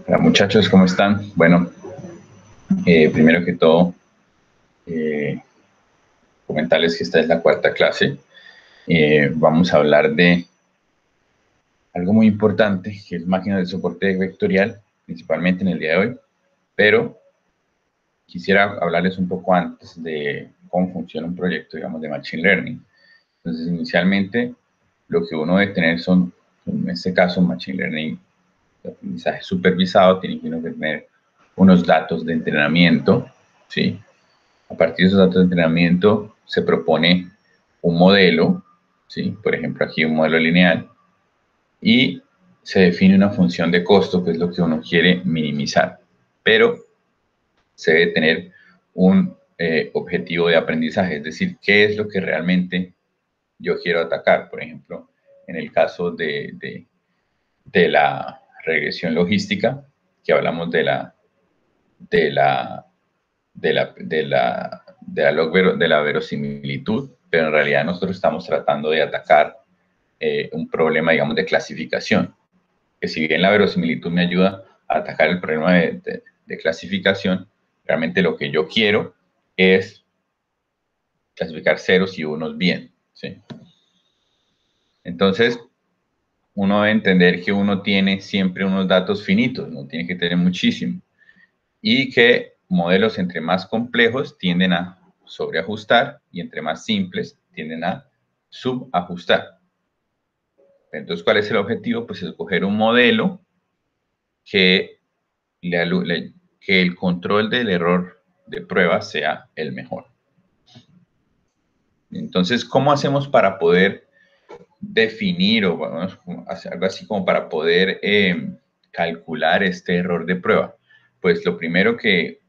Hola muchachos, ¿cómo están? Bueno, primero que todo, eh, comentarles que esta es la cuarta clase. Vamos a hablar de algo muy importante, que es máquinas de soporte vectorial, principalmente en el día de hoy, pero quisiera hablarles un poco antes de cómo funciona un proyecto, digamos, de Machine Learning. Entonces, inicialmente, lo que uno debe tener son, en este caso, Machine Learning de aprendizaje supervisado, tiene que uno tener unos datos de entrenamiento, ¿sí? A partir de esos datos de entrenamiento se propone un modelo, ¿sí? Por ejemplo, aquí un modelo lineal, y se define una función de costo, que es lo que uno quiere minimizar. Pero se debe tener un objetivo de aprendizaje, es decir, qué es lo que realmente yo quiero atacar. Por ejemplo, en el caso de la regresión logística, que hablamos de la de la verosimilitud, pero en realidad nosotros estamos tratando de atacar un problema, digamos, de clasificación. Que si bien la verosimilitud me ayuda a atacar el problema de clasificación, realmente lo que yo quiero es clasificar ceros y unos bien, ¿sí? Entonces, uno debe entender que uno tiene siempre unos datos finitos, no tiene que tener muchísimo. Y que modelos entre más complejos tienden a sobreajustar y entre más simples tienden a subajustar. Entonces, ¿cuál es el objetivo? Pues escoger un modelo que, que el control del error de prueba sea el mejor. Entonces, ¿cómo hacemos para poder definir o bueno, algo así como para poder calcular este error de prueba? Pues lo primero que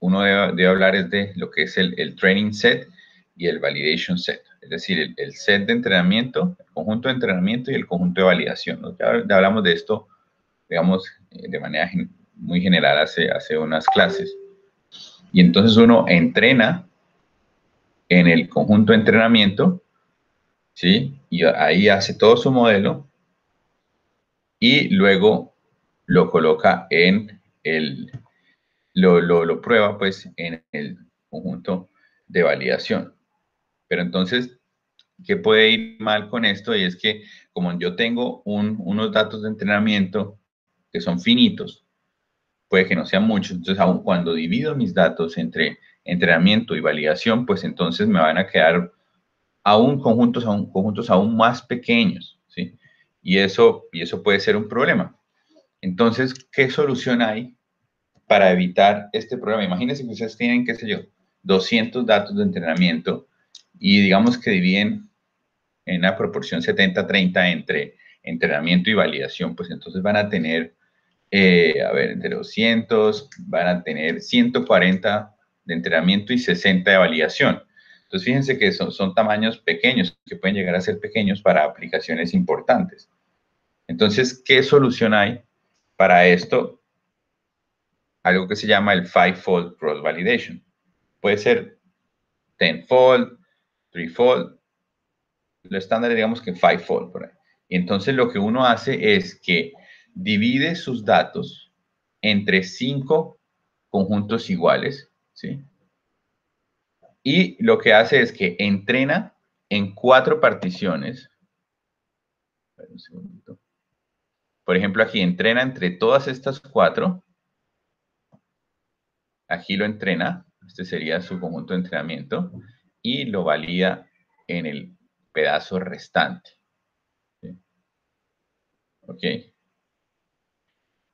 uno debe hablar es de lo que es el training set y el validation set, es decir, el set de entrenamiento, el conjunto de entrenamiento y el conjunto de validación, ¿no? Ya hablamos de esto, digamos, de manera muy general hace unas clases. Y entonces uno entrena en el conjunto de entrenamiento, ¿sí? Y ahí hace todo su modelo y luego lo coloca en lo prueba pues en el conjunto de validación. Pero entonces, ¿qué puede ir mal con esto? Y es que como yo tengo unos datos de entrenamiento que son finitos, puede que no sean muchos, entonces aun cuando divido mis datos entre entrenamiento y validación, pues entonces me van a quedar conjuntos aún más pequeños, ¿sí? Y eso puede ser un problema. Entonces, ¿qué solución hay para evitar este problema? Imagínense que ustedes tienen, qué sé yo, 200 datos de entrenamiento y digamos que dividen en una proporción 70-30 entre entrenamiento y validación, pues entonces van a tener, a ver, entre 200, van a tener 140 de entrenamiento y 60 de validación. Entonces, fíjense que son tamaños pequeños, que pueden llegar a ser pequeños para aplicaciones importantes. Entonces, ¿qué solución hay para esto? Algo que se llama el five-fold cross-validation. Puede ser tenfold, threefold, lo estándar digamos que fivefold por ahí. Y entonces lo que uno hace es que divide sus datos entre 5 conjuntos iguales, ¿sí? Y lo que hace es que entrena en 4 particiones. Un segundito. Por ejemplo, aquí entrena entre todas estas 4. Aquí lo entrena, este sería su conjunto de entrenamiento, y lo valida en el pedazo restante. ¿Sí? ¿Ok?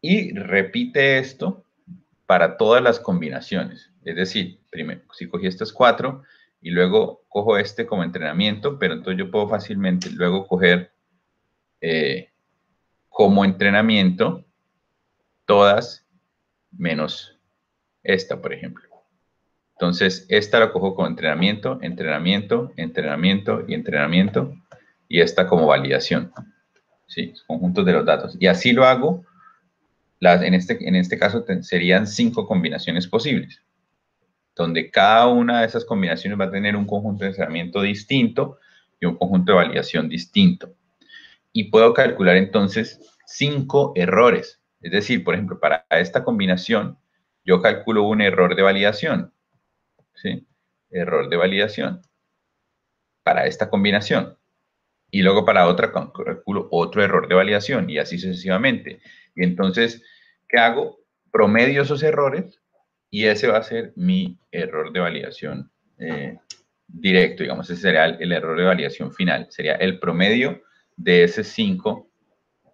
Y repite esto para todas las combinaciones. Es decir, primero, si cogí estas 4 y luego cojo este como entrenamiento, pero entonces yo puedo fácilmente luego coger como entrenamiento todas menos esta, por ejemplo. Entonces, esta la cojo como entrenamiento, entrenamiento, entrenamiento y entrenamiento, y esta como validación. ¿Sí? Conjuntos de los datos. Y así lo hago. En este caso serían 5 combinaciones posibles, donde cada una de esas combinaciones va a tener un conjunto de entrenamiento distinto y un conjunto de validación distinto. Y puedo calcular entonces 5 errores. Es decir, por ejemplo, para esta combinación, yo calculo un error de validación, ¿sí? Error de validación para esta combinación. Y luego para otra calculo otro error de validación y así sucesivamente. Y entonces, ¿qué hago? Promedio esos errores y ese va a ser mi error de validación directo, digamos, ese sería el error de validación final, sería el promedio de esos 5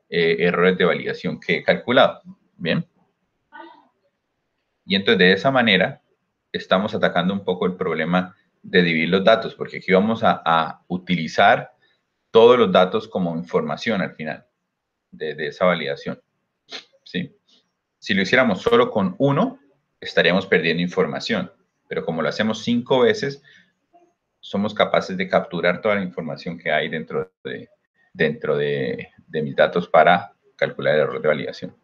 errores de validación que he calculado. Bien. Y entonces de esa manera estamos atacando un poco el problema de dividir los datos, porque aquí vamos a utilizar todos los datos como información al final de esa validación. ¿Sí? Si lo hiciéramos solo con uno, estaríamos perdiendo información, pero como lo hacemos 5 veces, somos capaces de capturar toda la información que hay dentro de mis datos para calcular el error de validación.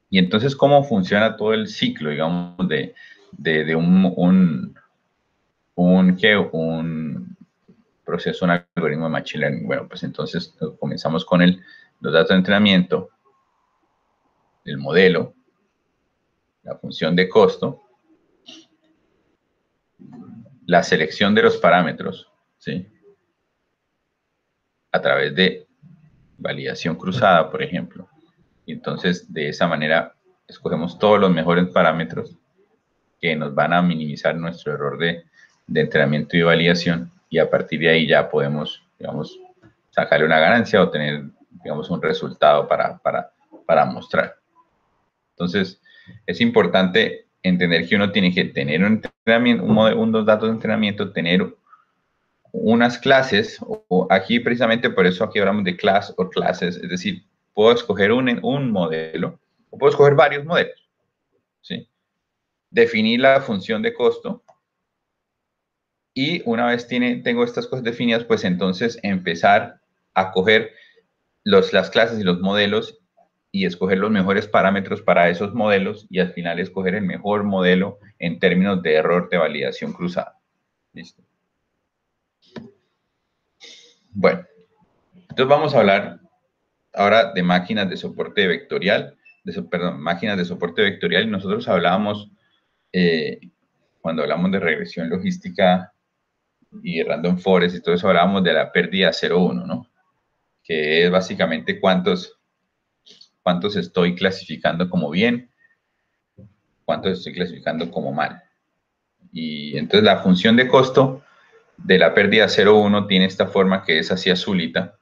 Y entonces, ¿cómo funciona todo el ciclo, digamos, de un proceso, un algoritmo de Machine Learning? Bueno, pues entonces comenzamos con los datos de entrenamiento, el modelo, la función de costo, la selección de los parámetros, ¿sí? A través de validación cruzada, por ejemplo. Y entonces, de esa manera, escogemos todos los mejores parámetros que nos van a minimizar nuestro error de entrenamiento y validación. Y a partir de ahí ya podemos, digamos, sacarle una ganancia o tener, digamos, un resultado para mostrar. Entonces, es importante entender que uno tiene que tener un entrenamiento, unos datos de entrenamiento, tener unas clases, o aquí precisamente por eso aquí hablamos de class o clases, es decir, puedo escoger un modelo o puedo escoger varios modelos, ¿sí? Definir la función de costo y una vez tengo estas cosas definidas, pues entonces empezar a coger las clases y los modelos y escoger los mejores parámetros para esos modelos y al final escoger el mejor modelo en términos de error de validación cruzada. ¿Listo? Bueno, entonces vamos a hablar ahora de máquinas de soporte vectorial, perdón, máquinas de soporte vectorial, y nosotros hablábamos, cuando hablamos de regresión logística y random forest y todo eso, hablábamos de la pérdida 0,1, ¿no? Que es básicamente cuántos estoy clasificando como bien, cuántos estoy clasificando como mal. Y entonces la función de costo de la pérdida 0,1 tiene esta forma que es así azulita,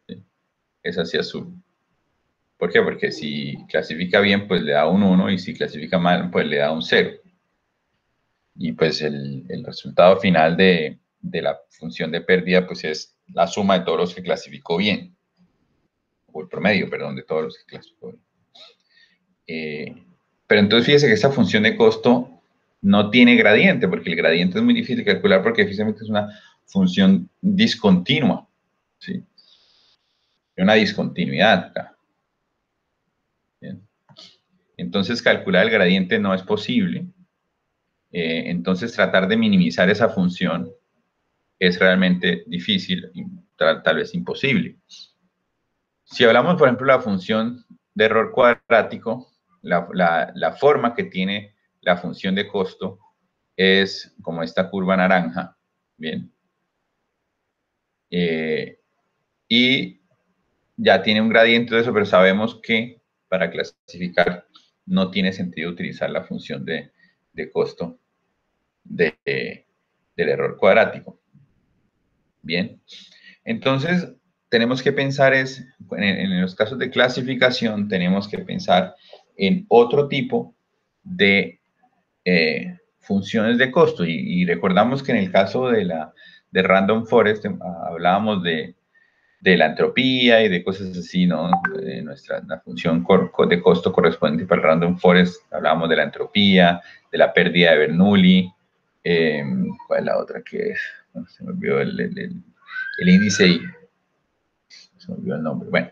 ¿sí? Es así azul. ¿Por qué? Porque si clasifica bien, pues le da un 1 y si clasifica mal, pues le da un 0. Y pues el resultado final de la función de pérdida, pues es la suma de todos los que clasificó bien. O el promedio, perdón, de todos los que clasificó bien. Pero entonces fíjese que esta función de costo no tiene gradiente, porque el gradiente es muy difícil de calcular porque precisamente es una función discontinua, ¿sí? Una discontinuidad acá. Bien. Entonces calcular el gradiente no es posible. Entonces tratar de minimizar esa función es realmente difícil, tal vez imposible. Si hablamos, por ejemplo, de la función de error cuadrático, la forma que tiene la función de costo es como esta curva naranja, ¿bien? Y ya tiene un gradiente de eso, pero sabemos que para clasificar no tiene sentido utilizar la función de costo del error cuadrático. Bien, entonces tenemos que pensar en los casos de clasificación, tenemos que pensar en otro tipo de funciones de costo. Y recordamos que en el caso de Random Forest hablábamos de la entropía y de cosas así, ¿no? La función de costo correspondiente para el Random Forest, hablábamos de la entropía, de la pérdida de Bernoulli, ¿cuál es la otra que es? No, se me olvidó el índice y se me olvidó el nombre. Bueno,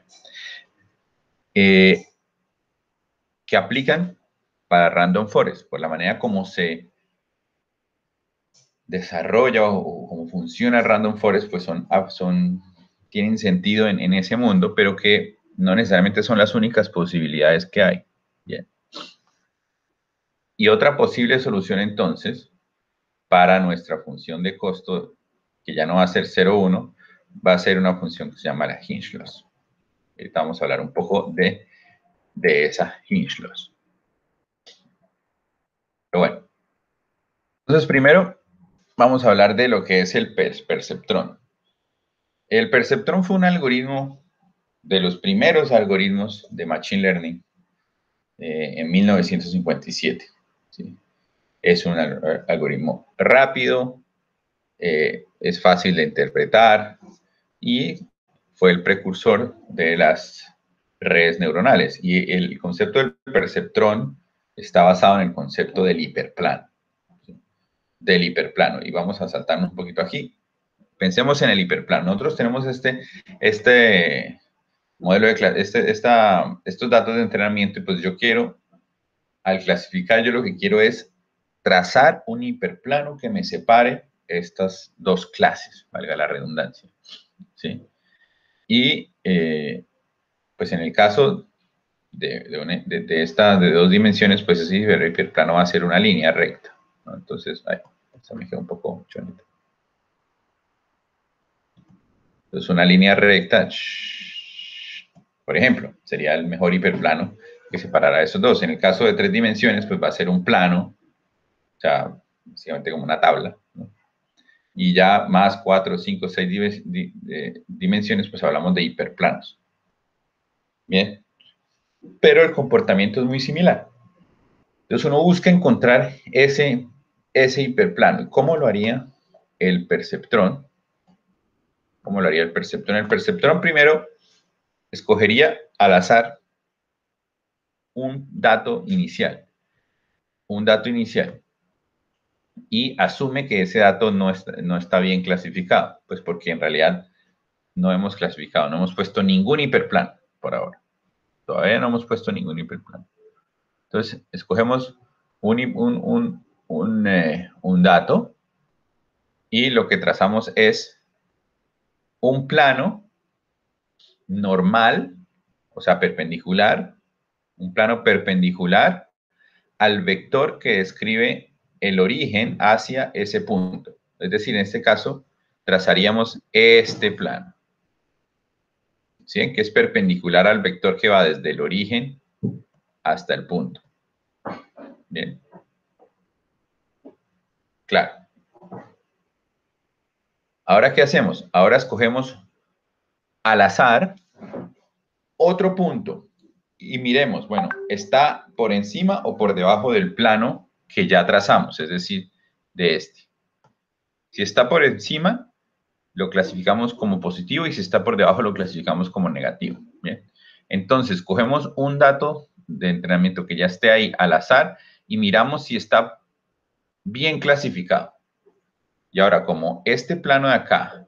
que aplican para Random Forest, por la manera como se desarrolla o cómo funciona Random Forest, pues tienen sentido en ese mundo, pero que no necesariamente son las únicas posibilidades que hay. Bien. Y otra posible solución entonces para nuestra función de costo, que ya no va a ser 0,1, va a ser una función que se llama la Hinge loss. Ahorita vamos a hablar un poco de esa Hinge loss. Pero bueno, entonces primero vamos a hablar de lo que es el perceptrón. El perceptrón fue un algoritmo de los primeros algoritmos de Machine Learning en 1957. ¿Sí? Es un algoritmo rápido, es fácil de interpretar y fue el precursor de las redes neuronales. Y el concepto del perceptrón está basado en el concepto del hiperplano. ¿Sí? Del hiperplano. Y vamos a saltarnos un poquito aquí. Pensemos en el hiperplano. Nosotros tenemos este modelo de estos datos de entrenamiento y pues yo quiero, al clasificar, yo lo que quiero es trazar un hiperplano que me separe estas dos clases, valga la redundancia. ¿Sí? Y pues en el caso de dos dimensiones, pues ese hiperplano va a ser una línea recta, ¿no? Entonces, eso me queda un poco chonito. Entonces, una línea recta, por ejemplo, sería el mejor hiperplano que separará esos dos. En el caso de 3 dimensiones, pues va a ser un plano, o sea, básicamente como una tabla, ¿no? Y ya más 4, 5, 6 dimensiones, pues hablamos de hiperplanos. Bien, pero el comportamiento es muy similar. Entonces uno busca encontrar ese hiperplano. ¿Cómo lo haría el perceptrón? ¿Cómo lo haría el perceptrón? El perceptrón primero escogería al azar un dato inicial. Un dato inicial. Y asume que ese dato no está bien clasificado. Pues porque en realidad no hemos clasificado, no hemos puesto ningún hiperplano por ahora. Todavía no hemos puesto ningún hiperplano. Entonces, escogemos un dato y lo que trazamos es un plano normal, o sea, perpendicular, un plano perpendicular al vector que describe el origen hacia ese punto. Es decir, en este caso, trazaríamos este plano, ¿sí? Que es perpendicular al vector que va desde el origen hasta el punto. Bien. Claro. Ahora, ¿qué hacemos? Ahora escogemos al azar otro punto y miremos, bueno, ¿está por encima o por debajo del plano que ya trazamos? Es decir, de este. Si está por encima, lo clasificamos como positivo y si está por debajo, lo clasificamos como negativo. Bien. Entonces, cogemos un dato de entrenamiento que ya esté ahí al azar y miramos si está bien clasificado. Y ahora, como este plano de acá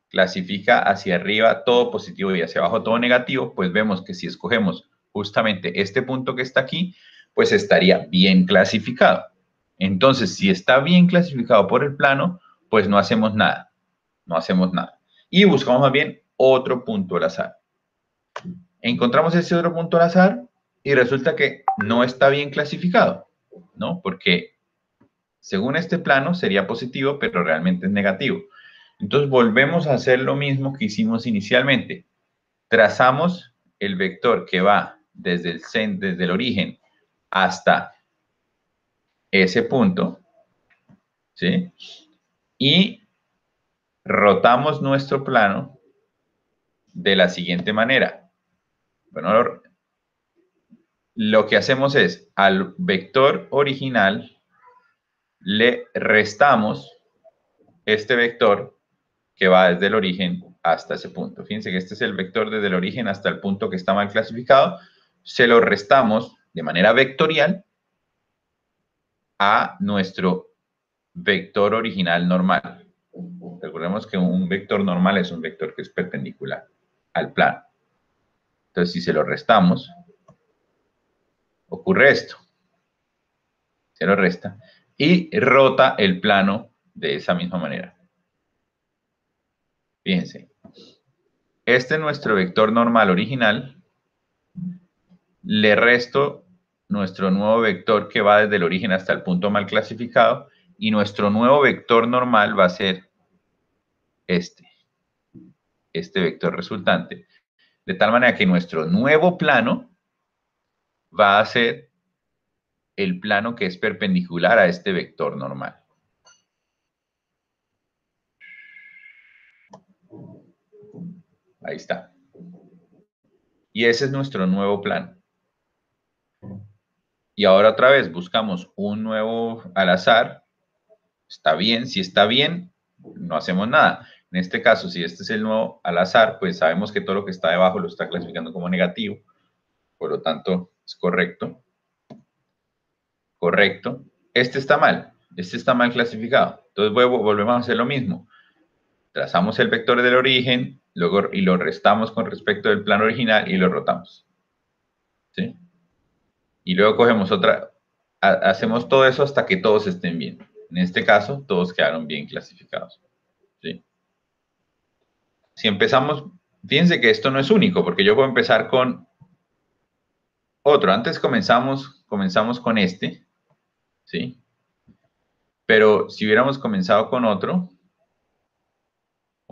clasifica hacia arriba todo positivo y hacia abajo todo negativo, pues vemos que si escogemos justamente este punto que está aquí, pues estaría bien clasificado. Entonces, si está bien clasificado por el plano, pues no hacemos nada, no hacemos nada. Y buscamos más bien otro punto al azar. Encontramos ese otro punto al azar y resulta que no está bien clasificado, ¿no? Porque según este plano sería positivo, pero realmente es negativo. Entonces volvemos a hacer lo mismo que hicimos inicialmente. Trazamos el vector que va desde el origen hasta ese punto, ¿sí? Y rotamos nuestro plano de la siguiente manera. Bueno, lo que hacemos es al vector original le restamos este vector que va desde el origen hasta ese punto. Fíjense que este es el vector desde el origen hasta el punto que está mal clasificado. Se lo restamos de manera vectorial a nuestro vector original normal. Recordemos que un vector normal es un vector que es perpendicular al plano. Entonces, si se lo restamos, ocurre esto. Se lo resta y rota el plano de esa misma manera. Fíjense. Este es nuestro vector normal original. Le resto nuestro nuevo vector que va desde el origen hasta el punto mal clasificado. Y nuestro nuevo vector normal va a ser este vector resultante. De tal manera que nuestro nuevo plano va a ser el plano que es perpendicular a este vector normal. Ahí está. Y ese es nuestro nuevo plano. Y ahora otra vez buscamos un nuevo al azar. Está bien. Si está bien, no hacemos nada. En este caso, si este es el nuevo al azar, pues sabemos que todo lo que está debajo lo está clasificando como negativo. Por lo tanto, es correcto. Correcto. Este está mal. Este está mal clasificado. Entonces volvemos a hacer lo mismo. Trazamos el vector del origen luego, y lo restamos con respecto del plano original y lo rotamos. ¿Sí? Y luego cogemos otra, hacemos todo eso hasta que todos estén bien. En este caso, todos quedaron bien clasificados. ¿Sí? Si empezamos, fíjense que esto no es único, porque yo puedo empezar con otro. Antes comenzamos con este, ¿sí? Pero si hubiéramos comenzado con otro,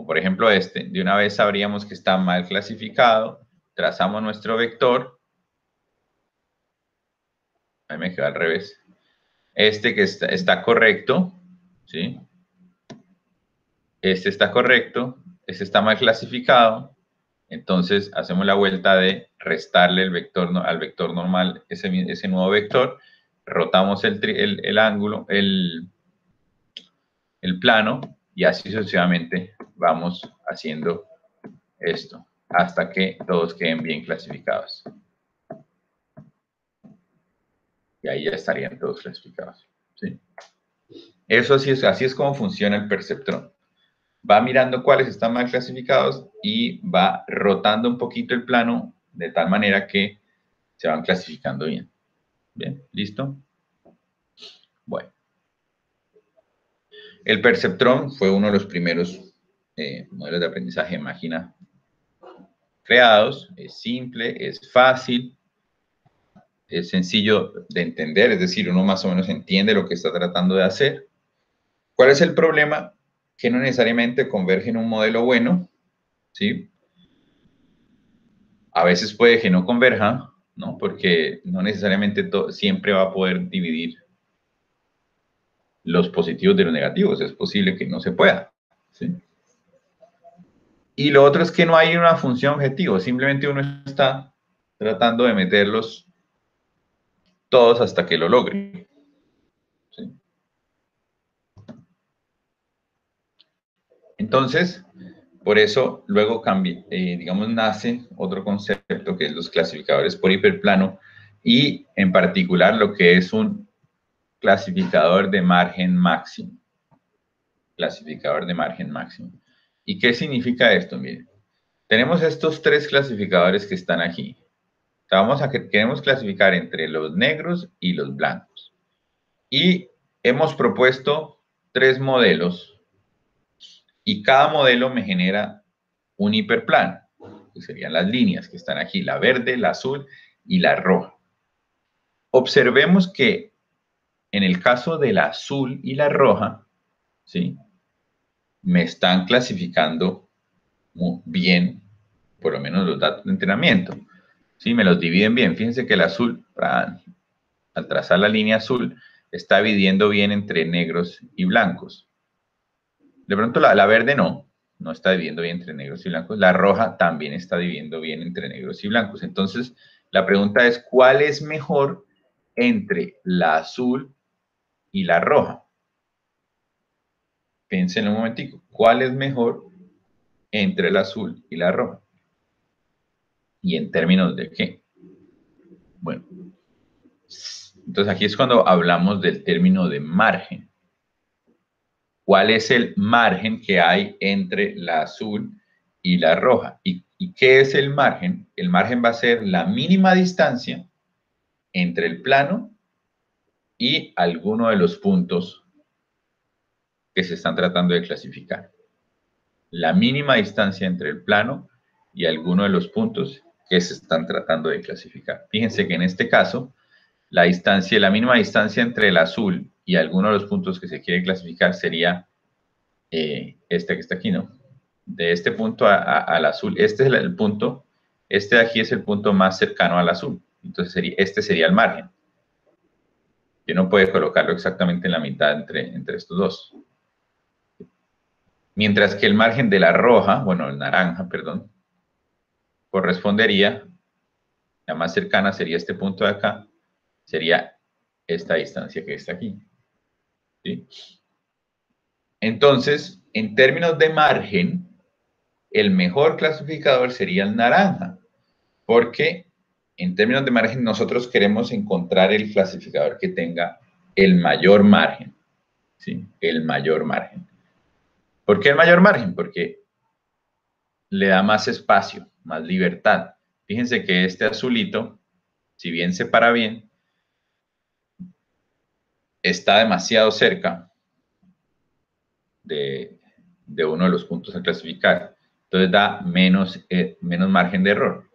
o por ejemplo este, de una vez sabríamos que está mal clasificado, trazamos nuestro vector, ahí me quedó al revés, este que está correcto, ¿sí? Este está correcto, este está mal clasificado, entonces hacemos la vuelta de restarle el vector al vector normal, ese nuevo vector, rotamos el ángulo, el plano, y así sucesivamente vamos haciendo esto, hasta que todos queden bien clasificados. Y ahí ya estarían todos clasificados. ¿Sí? Eso así es como funciona el perceptrón. Va mirando cuáles están mal clasificados y va rotando un poquito el plano de tal manera que se van clasificando bien. Bien, ¿listo? Bueno. El perceptrón fue uno de los primeros modelos de aprendizaje de máquina creados. Es simple, es fácil, es sencillo de entender, es decir, uno más o menos entiende lo que está tratando de hacer. ¿Cuál es el problema? Que no necesariamente converge en un modelo bueno, ¿sí? A veces puede que no converja, ¿no? Porque no necesariamente siempre va a poder dividir los positivos de los negativos. Es posible que no se pueda, ¿sí? Y lo otro es que no hay una función objetivo. Simplemente uno está tratando de meterlos todos hasta que lo logre, ¿sí? Entonces, por eso luego digamos, nace otro concepto que es los clasificadores por hiperplano y en particular lo que es un clasificador de margen máximo. Clasificador de margen máximo. ¿Y qué significa esto? Miren, tenemos estos tres clasificadores que están aquí. O sea, queremos clasificar entre los negros y los blancos. Y hemos propuesto tres modelos y cada modelo me genera un hiperplano, que serían las líneas que están aquí, la verde, la azul y la roja. Observemos que en el caso de la azul y la roja, ¿sí? Me están clasificando muy bien, por lo menos los datos de entrenamiento. ¿Sí? Me los dividen bien. Fíjense que el azul, al trazar la línea azul, está dividiendo bien entre negros y blancos. De pronto la verde no está dividiendo bien entre negros y blancos. La roja también está dividiendo bien entre negros y blancos. Entonces, la pregunta es, ¿cuál es mejor entre la azul y la roja? Piensen un momentico. ¿Cuál es mejor entre el azul y la roja? ¿Y en términos de qué? Bueno, entonces aquí es cuando hablamos del término de margen. ¿Cuál es el margen que hay entre la azul y la roja? ¿Y qué es el margen? El margen va a ser la mínima distancia entre el plano y alguno de los puntos que se están tratando de clasificar. La mínima distancia entre el plano y alguno de los puntos que se están tratando de clasificar. Fíjense que en este caso, la mínima distancia entre el azul y alguno de los puntos que se quiere clasificar sería este que está aquí, ¿no? De este punto al azul, este es el punto, este de aquí es el punto más cercano al azul. Entonces, este sería el margen. Que no puede colocarlo exactamente en la mitad entre estos dos. Mientras que el margen de la roja, bueno, el naranja, perdón, correspondería, la más cercana sería este punto de acá, sería esta distancia que está aquí. ¿Sí? Entonces, en términos de margen, el mejor clasificador sería el naranja, porque en términos de margen nosotros queremos encontrar el clasificador que tenga el mayor margen. ¿Sí? El mayor margen. ¿Por qué el mayor margen? Porque le da más espacio, más libertad. Fíjense que este azulito, si bien se para bien, está demasiado cerca de uno de los puntos a clasificar. Entonces da menos margen de error.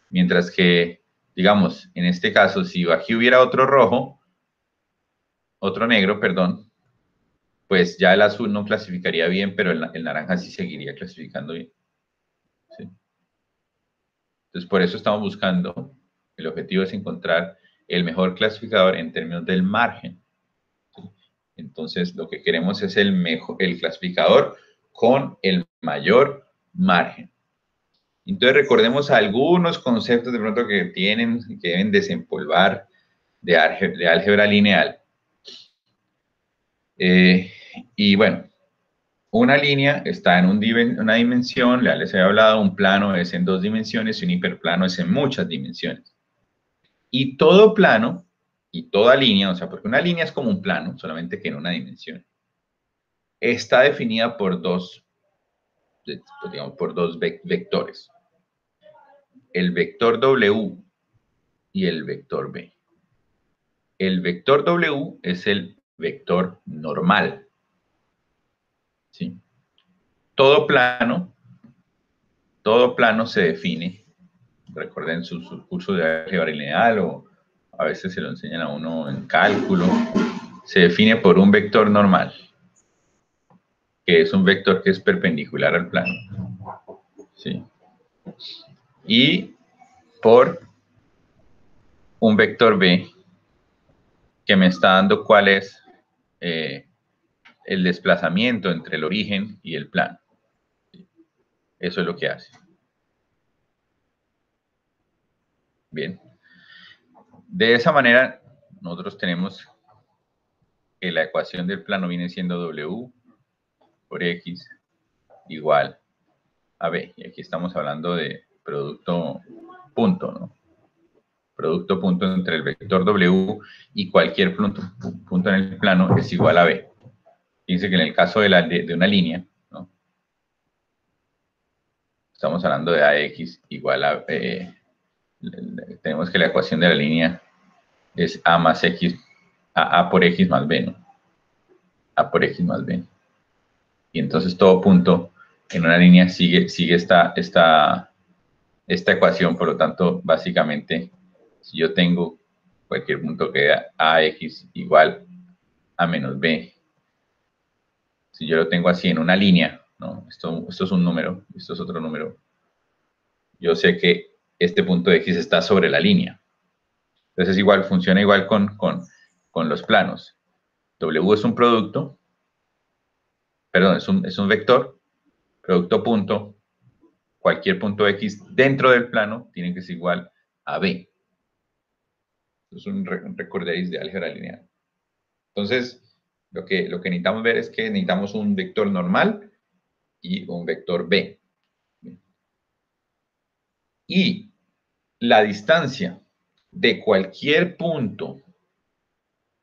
Mientras que, digamos, en este caso, si aquí hubiera otro rojo, otro negro, perdón, pues ya el azul no clasificaría bien, pero el naranja sí seguiría clasificando bien. ¿Sí? Entonces, por eso estamos buscando, el objetivo es encontrar el mejor clasificador en términos del margen. ¿Sí? Entonces, lo que queremos es el clasificador con el mayor margen. Entonces, recordemos algunos conceptos de pronto que deben desempolvar de álgebra lineal. Y bueno, una línea está en una dimensión, ya les he hablado, un plano es en 2 dimensiones y un hiperplano es en muchas dimensiones. Y todo plano y toda línea, o sea, porque una línea es como un plano, solamente que en una dimensión, está definida por dos vectores. El vector W y el vector B. El vector W es el vector normal. ¿Sí? Todo plano se define, recuerden su curso de álgebra lineal o a veces se lo enseñan a uno en cálculo, se define por un vector normal, que es un vector que es perpendicular al plano. ¿Sí? Y por un vector B que me está dando cuál es el desplazamiento entre el origen y el plano. Eso es lo que hace. Bien. De esa manera, nosotros tenemos que la ecuación del plano viene siendo W por X igual a B. Y aquí estamos hablando de producto punto, ¿no? Producto punto entre el vector W y cualquier punto en el plano es igual a B. Fíjense que en el caso de una línea, ¿no? Estamos hablando de AX igual a... tenemos que la ecuación de la línea es A más X, A por X más B, ¿no? A por X más B. Y entonces todo punto en una línea sigue esta ecuación, por lo tanto, básicamente, si yo tengo cualquier punto que da AX igual a menos B, si yo lo tengo así en una línea, ¿no? Esto es un número, esto es otro número, yo sé que este punto de X está sobre la línea. Entonces igual, funciona igual con los planos. W es un producto, perdón, es un vector, producto punto, cualquier punto X dentro del plano tiene que ser igual a B. Es un recorderis de álgebra lineal. Entonces, lo que necesitamos ver es que necesitamos un vector normal y un vector B. Y la distancia de cualquier punto,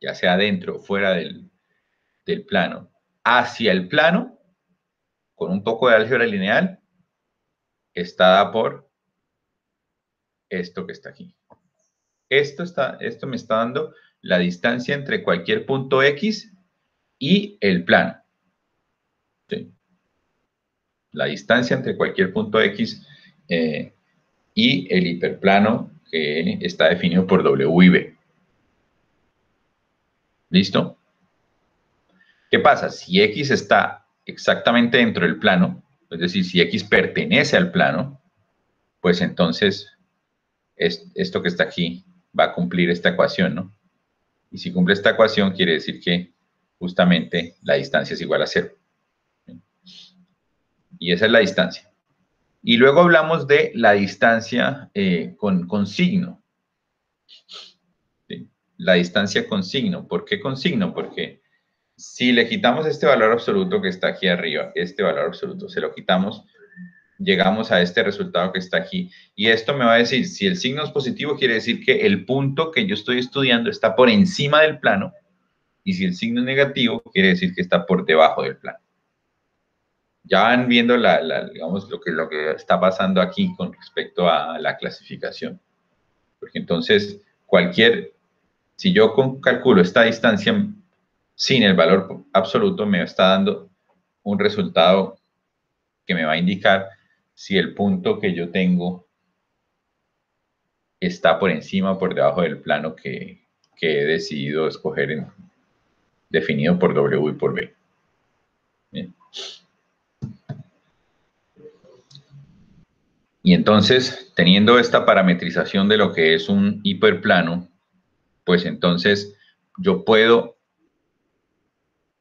ya sea dentro o fuera del plano, hacia el plano, con un poco de álgebra lineal, está dada por esto que está aquí. Esto me está dando la distancia entre cualquier punto X y el plano. ¿Sí? La distancia entre cualquier punto X y el hiperplano que está definido por W y B. ¿Listo? ¿Qué pasa? Si X está exactamente dentro del plano, es decir, si X pertenece al plano, pues entonces esto que está aquí va a cumplir esta ecuación, ¿no? Y si cumple esta ecuación, quiere decir que justamente la distancia es igual a 0. Y esa es la distancia. Y luego hablamos de la distancia con signo. ¿Sí? La distancia con signo. ¿Por qué con signo? Porque si le quitamos este valor absoluto que está aquí arriba, este valor absoluto, se lo quitamos, llegamos a este resultado que está aquí. Y esto me va a decir, si el signo es positivo, quiere decir que el punto que yo estoy estudiando está por encima del plano. Y si el signo es negativo, quiere decir que está por debajo del plano. Ya van viendo digamos, lo que está pasando aquí con respecto a la clasificación. Porque entonces, si yo calculo esta distancia sin el valor absoluto, me está dando un resultado que me va a indicar si el punto que yo tengo está por encima o por debajo del plano que he decidido escoger, definido por W y por B. Bien. Y entonces, teniendo esta parametrización de lo que es un hiperplano, pues entonces yo puedo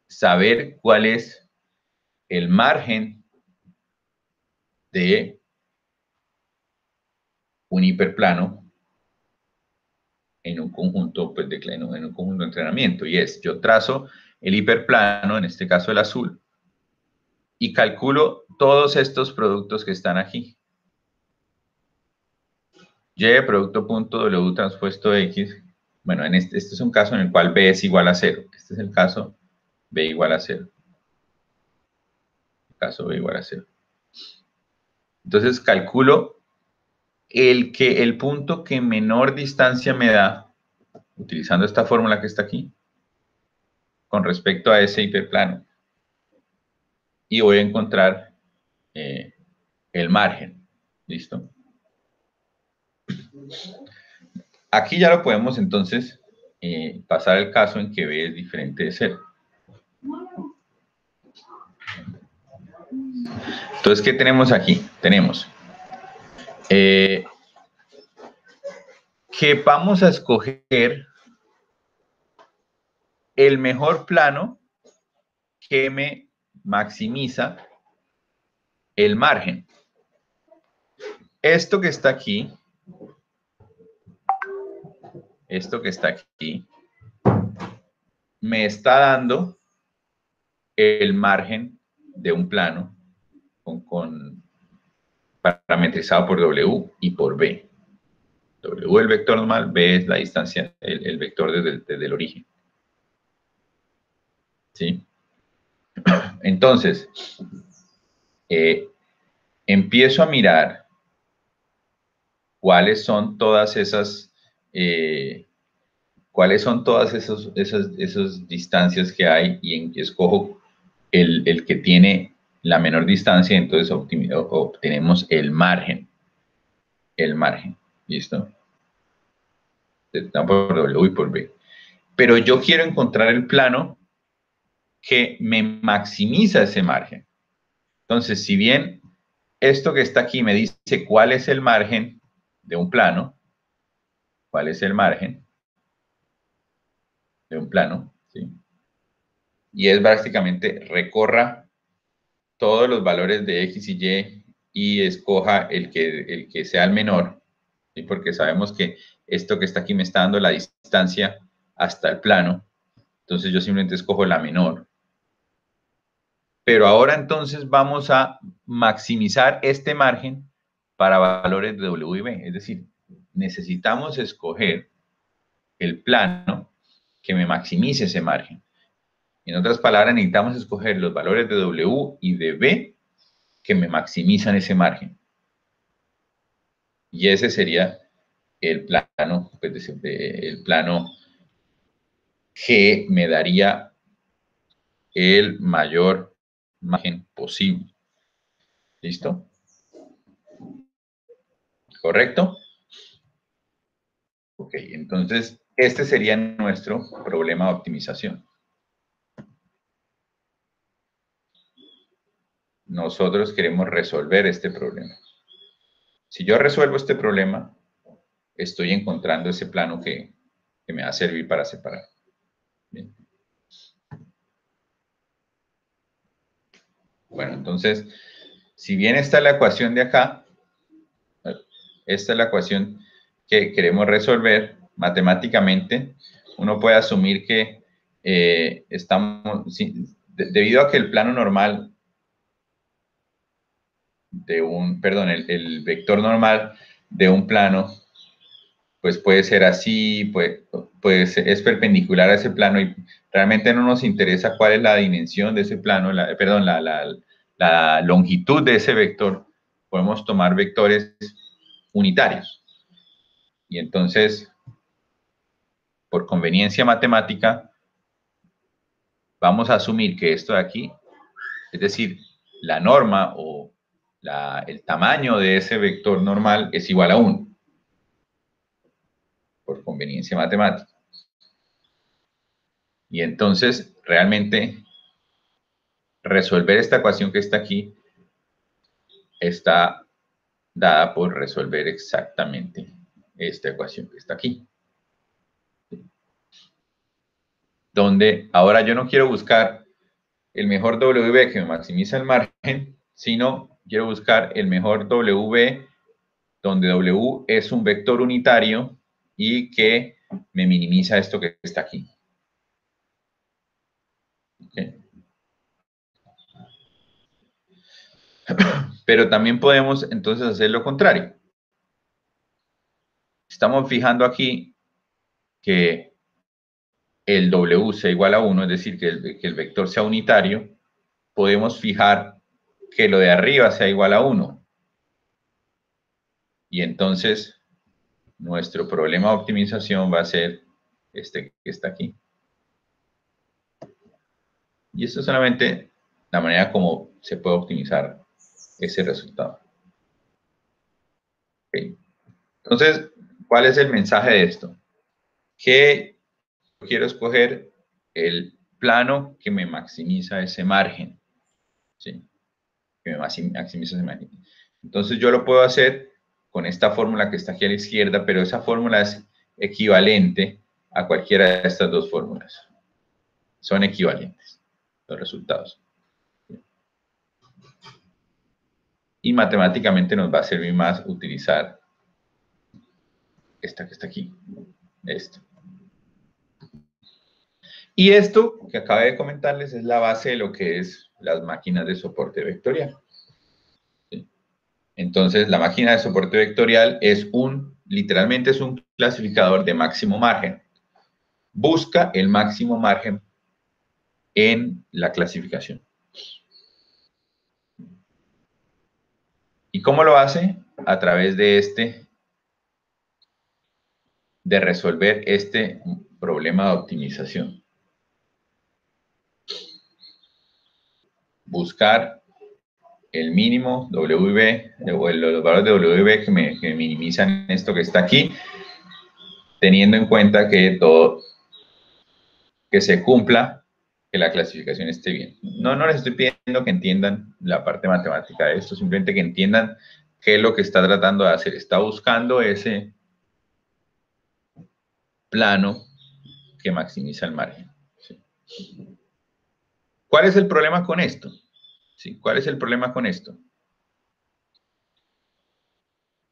saber cuál es el margen de un hiperplano en un conjunto, pues, en un conjunto de entrenamiento. Y es, yo trazo el hiperplano, en este caso el azul, y calculo todos estos productos que están aquí. Y producto punto W transpuesto X. Bueno, este es un caso en el cual B es igual a 0. Este es el caso B igual a 0. El caso B igual a 0. Entonces calculo el punto que menor distancia me da, utilizando esta fórmula que está aquí, con respecto a ese hiperplano. Y voy a encontrar el margen. ¿Listo? Aquí ya lo podemos entonces pasar el caso en que B es diferente de 0. Entonces, ¿qué tenemos aquí? Tenemos que vamos a escoger el mejor plano que me maximiza el margen. Esto que está aquí, me está dando el margen de un plano parametrizado por W y por B. W es el vector normal, B es la distancia, el vector desde el origen. ¿Sí? Entonces, empiezo a mirar cuáles son todas esas distancias que hay y escojo el que tiene la menor distancia, entonces obtenemos el margen. El margen, ¿listo? Por W y por B. Pero yo quiero encontrar el plano que me maximiza ese margen. Entonces, si bien esto que está aquí me dice cuál es el margen de un plano, cuál es el margen de un plano, ¿sí? Y es básicamente recorra todos los valores de X y Y y escoja el que sea el menor, ¿sí? Porque sabemos que esto que está aquí me está dando la distancia hasta el plano, entonces yo simplemente escojo la menor. Pero ahora entonces vamos a maximizar este margen para valores de W y B, es decir, necesitamos escoger el plano que me maximice ese margen. En otras palabras, necesitamos escoger los valores de W y de B que me maximizan ese margen. Y ese sería el plano, pues, el plano que me daría el mayor margen posible. ¿Listo? ¿Correcto? Ok, entonces este sería nuestro problema de optimización. Nosotros queremos resolver este problema. Si yo resuelvo este problema, estoy encontrando ese plano que me va a servir para separar. Bien. Bueno, entonces, si bien esta es la ecuación de acá, esta es la ecuación que queremos resolver matemáticamente, uno puede asumir que debido a que el plano normal el vector normal de un plano, pues puede ser así, es perpendicular a ese plano y realmente no nos interesa cuál es la dimensión de ese plano, la longitud de ese vector. Podemos tomar vectores unitarios. Y entonces, por conveniencia matemática, vamos a asumir que esto de aquí, es decir, la norma o el tamaño de ese vector normal es igual a 1. Por conveniencia matemática. Y entonces, realmente, resolver esta ecuación que está aquí está dada por resolver exactamente esta ecuación que está aquí. Donde ahora yo no quiero buscar el mejor W que me maximiza el margen, sino quiero buscar el mejor W donde W es un vector unitario y que me minimiza esto que está aquí. ¿Okay? Pero también podemos entonces hacer lo contrario. Estamos fijando aquí que el W sea igual a 1, es decir, que el vector sea unitario, podemos fijar que lo de arriba sea igual a 1. Y entonces, nuestro problema de optimización va a ser este que está aquí. Y esto es solamente la manera como se puede optimizar ese resultado. Okay. Entonces, ¿cuál es el mensaje de esto? Que quiero escoger el plano que me maximiza ese margen. ¿Sí? Que me maximiza ese margen. Entonces, yo lo puedo hacer con esta fórmula que está aquí a la izquierda, pero esa fórmula es equivalente a cualquiera de estas dos fórmulas. Son equivalentes los resultados. Y matemáticamente nos va a servir más utilizar esta que está aquí. Esto. Y esto que acabo de comentarles es la base de lo que es las máquinas de soporte vectorial. ¿Sí? Entonces, la máquina de soporte vectorial es literalmente es un clasificador de máximo margen. Busca el máximo margen en la clasificación. ¿Y cómo lo hace? A través de resolver este problema de optimización. Buscar el mínimo WB o los valores de WB que me minimizan esto que está aquí, teniendo en cuenta que que se cumpla, que la clasificación esté bien. No les estoy pidiendo que entiendan la parte matemática de esto, simplemente que entiendan qué es lo que está tratando de hacer. Está buscando ese plano que maximiza el margen. ¿Sí? ¿Cuál es el problema con esto? ¿Sí? ¿Cuál es el problema con esto?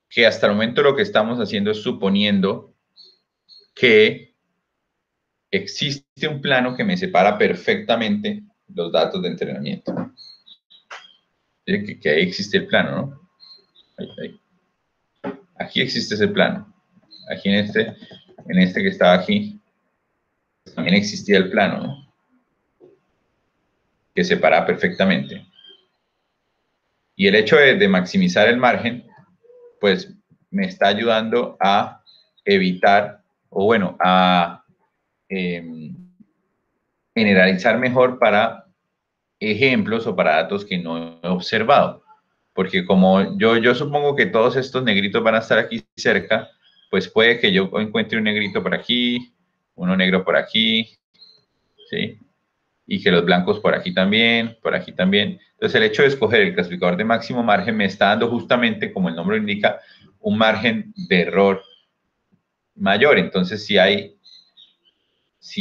Que hasta el momento lo que estamos haciendo es suponiendo que existe un plano que me separa perfectamente los datos de entrenamiento. Que ahí existe el plano, ¿no? Ahí. Aquí existe ese plano. Aquí en este que estaba aquí, también existía el plano, ¿no? Que separa perfectamente. Y el hecho de maximizar el margen, pues me está ayudando a evitar, o bueno, a generalizar mejor para ejemplos o para datos que no he observado. porque como yo supongo que todos estos negritos van a estar aquí cerca, pues puede que yo encuentre un negrito por aquí, uno negro por aquí, ¿sí? Y que los blancos por aquí también, por aquí también. Entonces, el hecho de escoger el clasificador de máximo margen me está dando justamente, como el nombre lo indica, un margen de error mayor. Entonces, si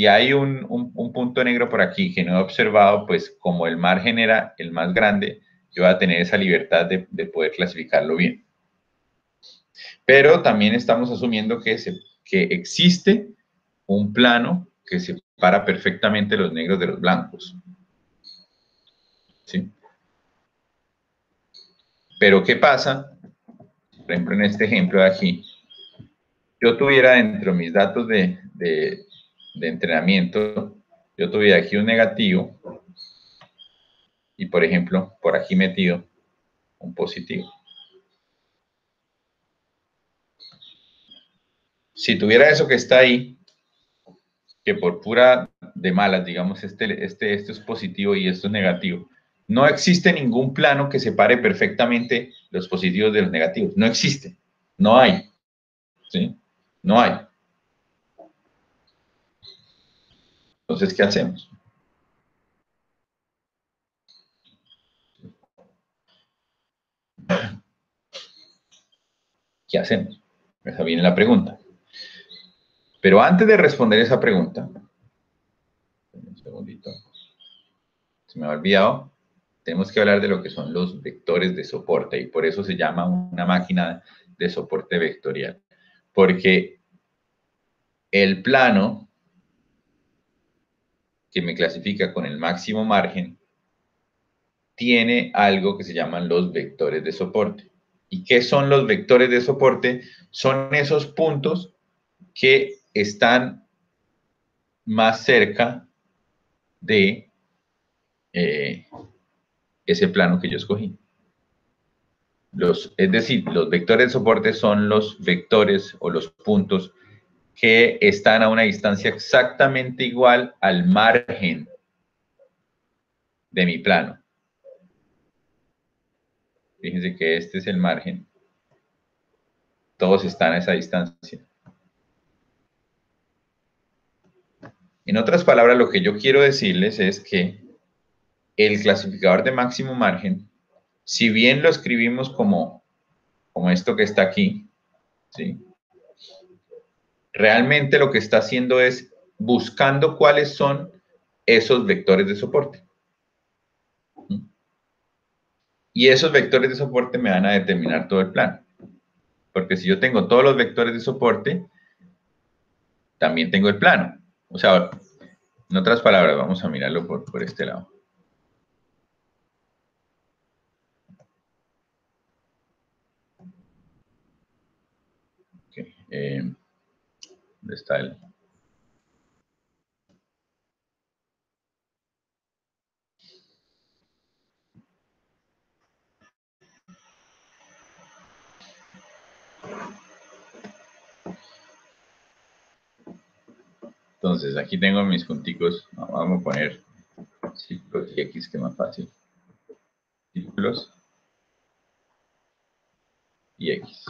hay un punto negro por aquí que no he observado, pues como el margen era el más grande, yo voy a tener esa libertad de poder clasificarlo bien. Pero también estamos asumiendo que existe un plano que separa perfectamente los negros de los blancos. ¿Sí? Pero ¿qué pasa? Por ejemplo, en este ejemplo de aquí, yo tuviera dentro de mis datos de entrenamiento, yo tuviera aquí un negativo y, por ejemplo, por aquí metido un positivo. Si tuviera eso que está ahí, que por pura de malas, digamos, esto es positivo y esto es negativo, no existe ningún plano que separe perfectamente los positivos de los negativos. No existe. No hay. ¿Sí? No hay. Entonces, ¿qué hacemos? ¿Qué hacemos? Esa viene la pregunta. Pero antes de responder esa pregunta, un segundito, se me ha olvidado, tenemos que hablar de lo que son los vectores de soporte y por eso se llama una máquina de soporte vectorial. Porque el plano que me clasifica con el máximo margen tiene algo que se llaman los vectores de soporte. ¿Y qué son los vectores de soporte? Son esos puntos que están más cerca de ese plano que yo escogí. Es decir, los vectores de soporte son los vectores o los puntos que están a una distancia exactamente igual al margen de mi plano. Fíjense que este es el margen. Todos están a esa distancia. En otras palabras, lo que yo quiero decirles es que el clasificador de máximo margen, si bien lo escribimos como esto que está aquí, ¿sí? Realmente lo que está haciendo es buscando cuáles son esos vectores de soporte. Y esos vectores de soporte me van a determinar todo el plano. Porque si yo tengo todos los vectores de soporte, también tengo el plano. O sea, en otras palabras, vamos a mirarlo por este lado. Okay. ¿Dónde está el? Entonces, aquí tengo mis punticos. Vamos a poner círculos y X, que es más fácil. Círculos y X.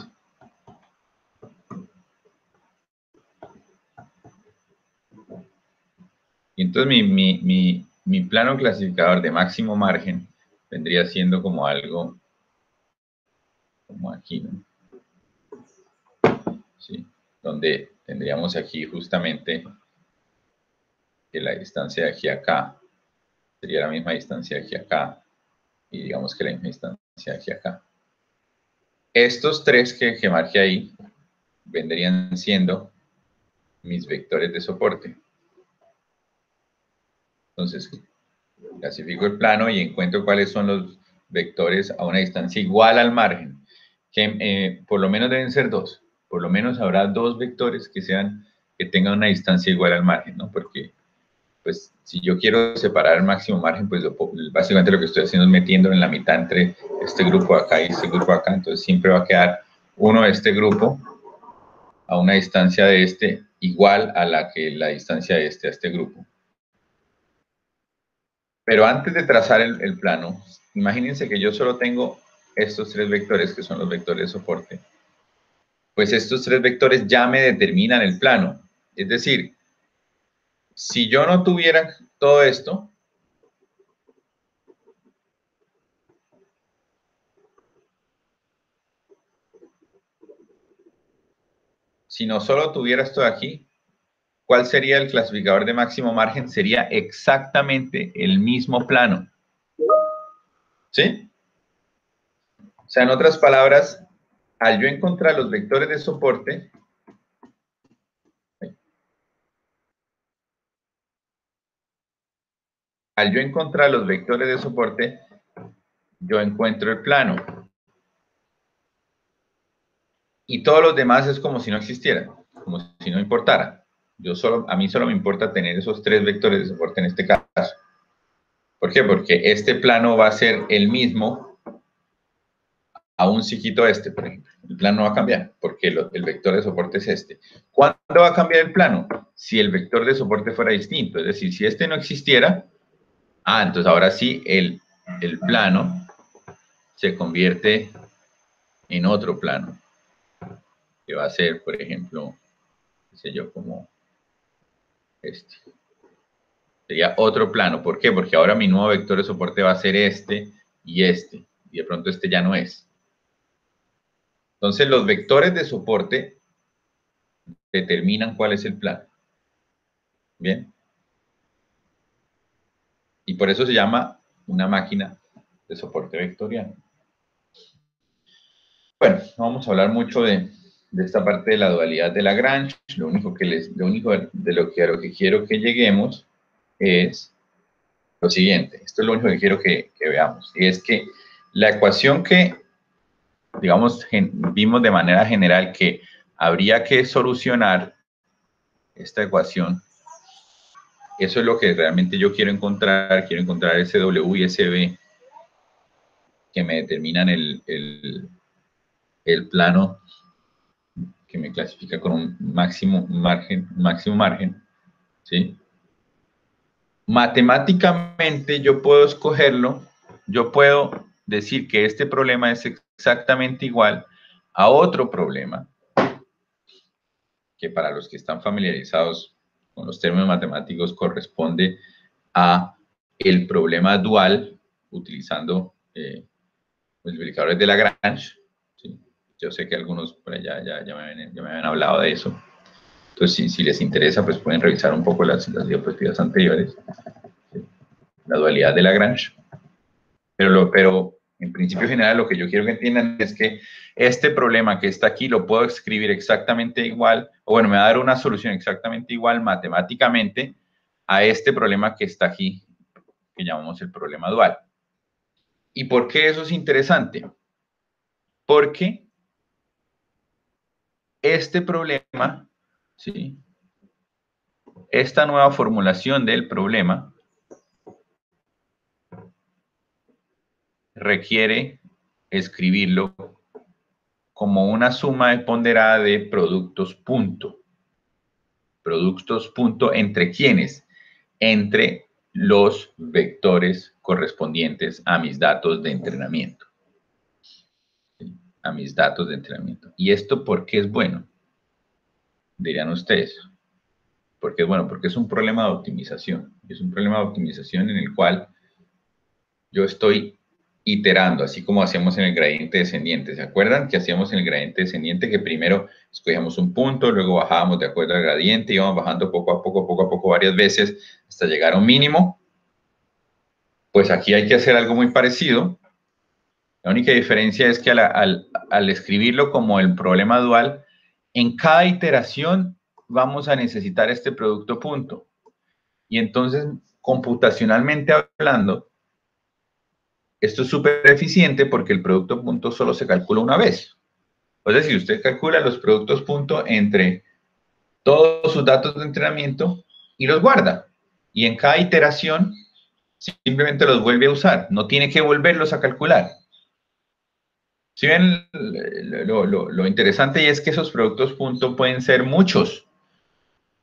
Y entonces mi plano clasificador de máximo margen vendría siendo como algo como aquí, ¿no? ¿Sí? Donde tendríamos aquí justamente que la distancia de aquí a acá sería la misma distancia de aquí a acá y digamos que la misma distancia de aquí a acá. Estos tres que marqué ahí vendrían siendo mis vectores de soporte. Entonces, clasifico el plano y encuentro cuáles son los vectores a una distancia igual al margen, que por lo menos deben ser dos. Por lo menos habrá dos vectores que tengan una distancia igual al margen, ¿no? Porque, pues, si yo quiero separar el máximo margen, pues básicamente lo que estoy haciendo es metiendo en la mitad entre este grupo acá y este grupo acá. Entonces, siempre va a quedar uno de este grupo a una distancia de este igual a la distancia de este a este grupo. Pero antes de trazar el plano, imagínense que yo solo tengo estos tres vectores, que son los vectores de soporte, pues estos tres vectores ya me determinan el plano. Es decir, si yo no tuviera todo esto, si no solo tuviera esto de aquí, ¿cuál sería el clasificador de máximo margen? Sería exactamente el mismo plano. ¿Sí? O sea, en otras palabras, al yo encontrar los vectores de soporte, yo encuentro el plano. Y todos los demás es como si no existieran, como si no importara. A mí solo me importa tener esos tres vectores de soporte en este caso. ¿Por qué? Porque este plano va a ser el mismo aún si quito este, por ejemplo. El plano no va a cambiar porque el vector de soporte es este. ¿Cuándo va a cambiar el plano? Si el vector de soporte fuera distinto. Es decir, si este no existiera, entonces ahora sí el plano se convierte en otro plano, que va a ser, por ejemplo, qué sé yo, como este. Sería otro plano. ¿Por qué? Porque ahora mi nuevo vector de soporte va a ser este, y de pronto este ya no es. Entonces, los vectores de soporte determinan cuál es el plano. ¿Bien? Y por eso se llama una máquina de soporte vectorial. Bueno, no vamos a hablar mucho de esta parte de la dualidad de Lagrange. Lo único de lo que quiero que lleguemos es lo siguiente. Esto es lo único que quiero que veamos. Y es que la ecuación que, digamos, vimos de manera general que habría que solucionar esta ecuación. Eso es lo que realmente yo quiero encontrar. Quiero encontrar ese W y ese B que me determinan el plano que me clasifica con un máximo margen, ¿sí? Matemáticamente yo puedo escogerlo, yo puedo decir que este problema es exactamente igual a otro problema, que para los que están familiarizados con los términos matemáticos corresponde a el problema dual utilizando multiplicadores de Lagrange. ¿Sí? Yo sé que algunos por allá ya me habían hablado de eso. Entonces, si les interesa, pues pueden revisar un poco las diapositivas anteriores. ¿Sí? La dualidad de Lagrange. Pero en principio general lo que yo quiero que entiendan es que este problema que está aquí lo puedo escribir exactamente igual, o bueno, me va a dar una solución exactamente igual matemáticamente a este problema que está aquí, que llamamos el problema dual. ¿Y por qué eso es interesante? Porque este problema, ¿sí? Esta nueva formulación del problema requiere escribirlo como una suma ponderada de productos punto. Productos punto, ¿entre quiénes? Entre los vectores correspondientes a mis datos de entrenamiento. ¿Sí? A mis datos de entrenamiento. ¿Y esto por qué es bueno? Dirían ustedes. ¿Por qué es bueno? Porque es un problema de optimización. Es un problema de optimización en el cual yo estoy iterando, así como hacíamos en el gradiente descendiente. ¿Se acuerdan que hacíamos en el gradiente descendiente que primero escogíamos un punto, luego bajábamos de acuerdo al gradiente, íbamos bajando poco a poco, varias veces, hasta llegar a un mínimo? Pues aquí hay que hacer algo muy parecido. La única diferencia es que al escribirlo como el problema dual, en cada iteración vamos a necesitar este producto punto. Y entonces, computacionalmente hablando, esto es súper eficiente porque el producto punto solo se calcula una vez. O sea, si usted calcula los productos punto entre todos sus datos de entrenamiento y los guarda. Y en cada iteración simplemente los vuelve a usar. No tiene que volverlos a calcular. Si ven, lo interesante es que esos productos punto pueden ser muchos.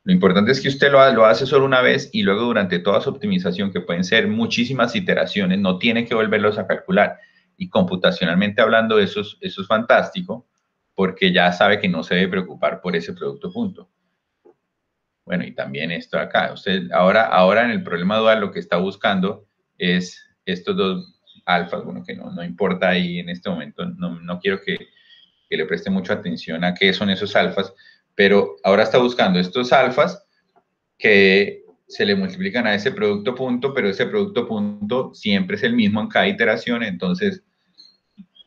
Lo importante es que usted lo hace solo una vez y luego durante toda su optimización, que pueden ser muchísimas iteraciones, no tiene que volverlos a calcular. Y computacionalmente hablando, eso es fantástico, porque ya sabe que no se debe preocupar por ese producto punto. Bueno, y también esto acá. Usted ahora en el problema dual lo que está buscando es estos dos alfas, bueno, que no importa ahí en este momento, no quiero que le preste mucha atención a qué son esos alfas, pero ahora está buscando estos alfas que se le multiplican a ese producto punto, pero ese producto punto siempre es el mismo en cada iteración, entonces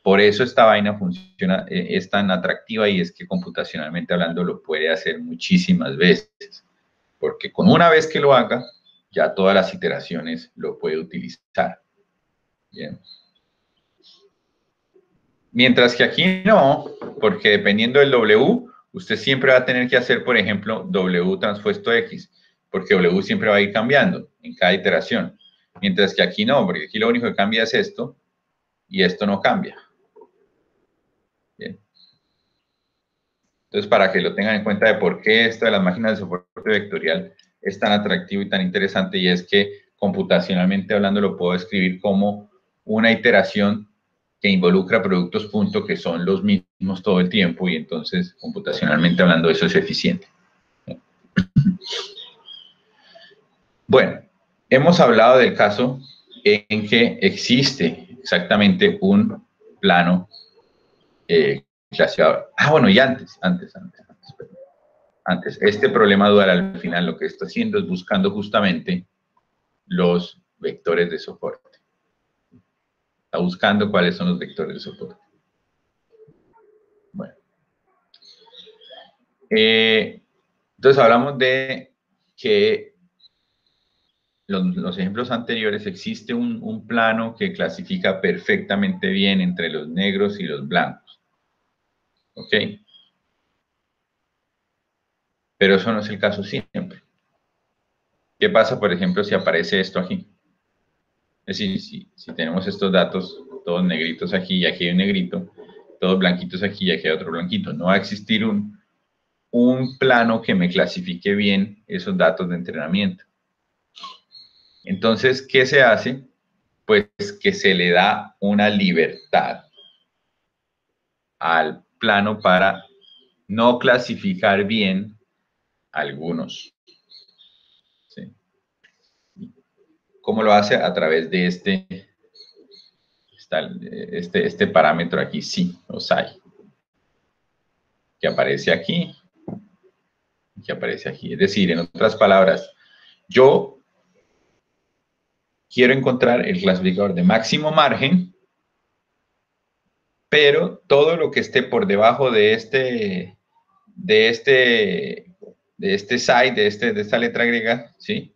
por eso esta vaina funciona, es tan atractiva y es que computacionalmente hablando lo puede hacer muchísimas veces, porque con una vez que lo haga, ya todas las iteraciones lo puede utilizar. Bien. Mientras que aquí no, porque dependiendo del W, usted siempre va a tener que hacer, por ejemplo, W transpuesto X, porque W siempre va a ir cambiando en cada iteración. Mientras que aquí no, porque aquí lo único que cambia es esto, y esto no cambia. Bien. Entonces, para que lo tengan en cuenta de por qué esto de las máquinas de soporte vectorial es tan atractivo y tan interesante, y es que computacionalmente hablando lo puedo escribir como una iteración que involucra productos punto que son los mismos todo el tiempo, y entonces computacionalmente hablando eso es eficiente. Bueno, hemos hablado del caso en que existe exactamente un plano clasificador. Bueno, y antes, este problema dual al final lo que está haciendo es buscando justamente los vectores de soporte. Está buscando cuáles son los vectores de soporte. Bueno. Entonces hablamos de que los ejemplos anteriores existe un plano que clasifica perfectamente bien entre los negros y los blancos. ¿Ok? Pero eso no es el caso siempre. ¿Qué pasa, por ejemplo, si aparece esto aquí? Es decir, si tenemos estos datos, todos negritos aquí y aquí hay un negrito, todos blanquitos aquí y aquí hay otro blanquito. No va a existir un plano que me clasifique bien esos datos de entrenamiento. Entonces, ¿qué se hace? Pues que se le da una libertad al plano para no clasificar bien algunos. ¿Sí? ¿Cómo lo hace? A través de este parámetro aquí, sí, o psi, que aparece aquí, que aparece aquí. Es decir, en otras palabras, yo quiero encontrar el clasificador de máximo margen, pero todo lo que esté por debajo de este psi, de esta letra griega, ¿sí?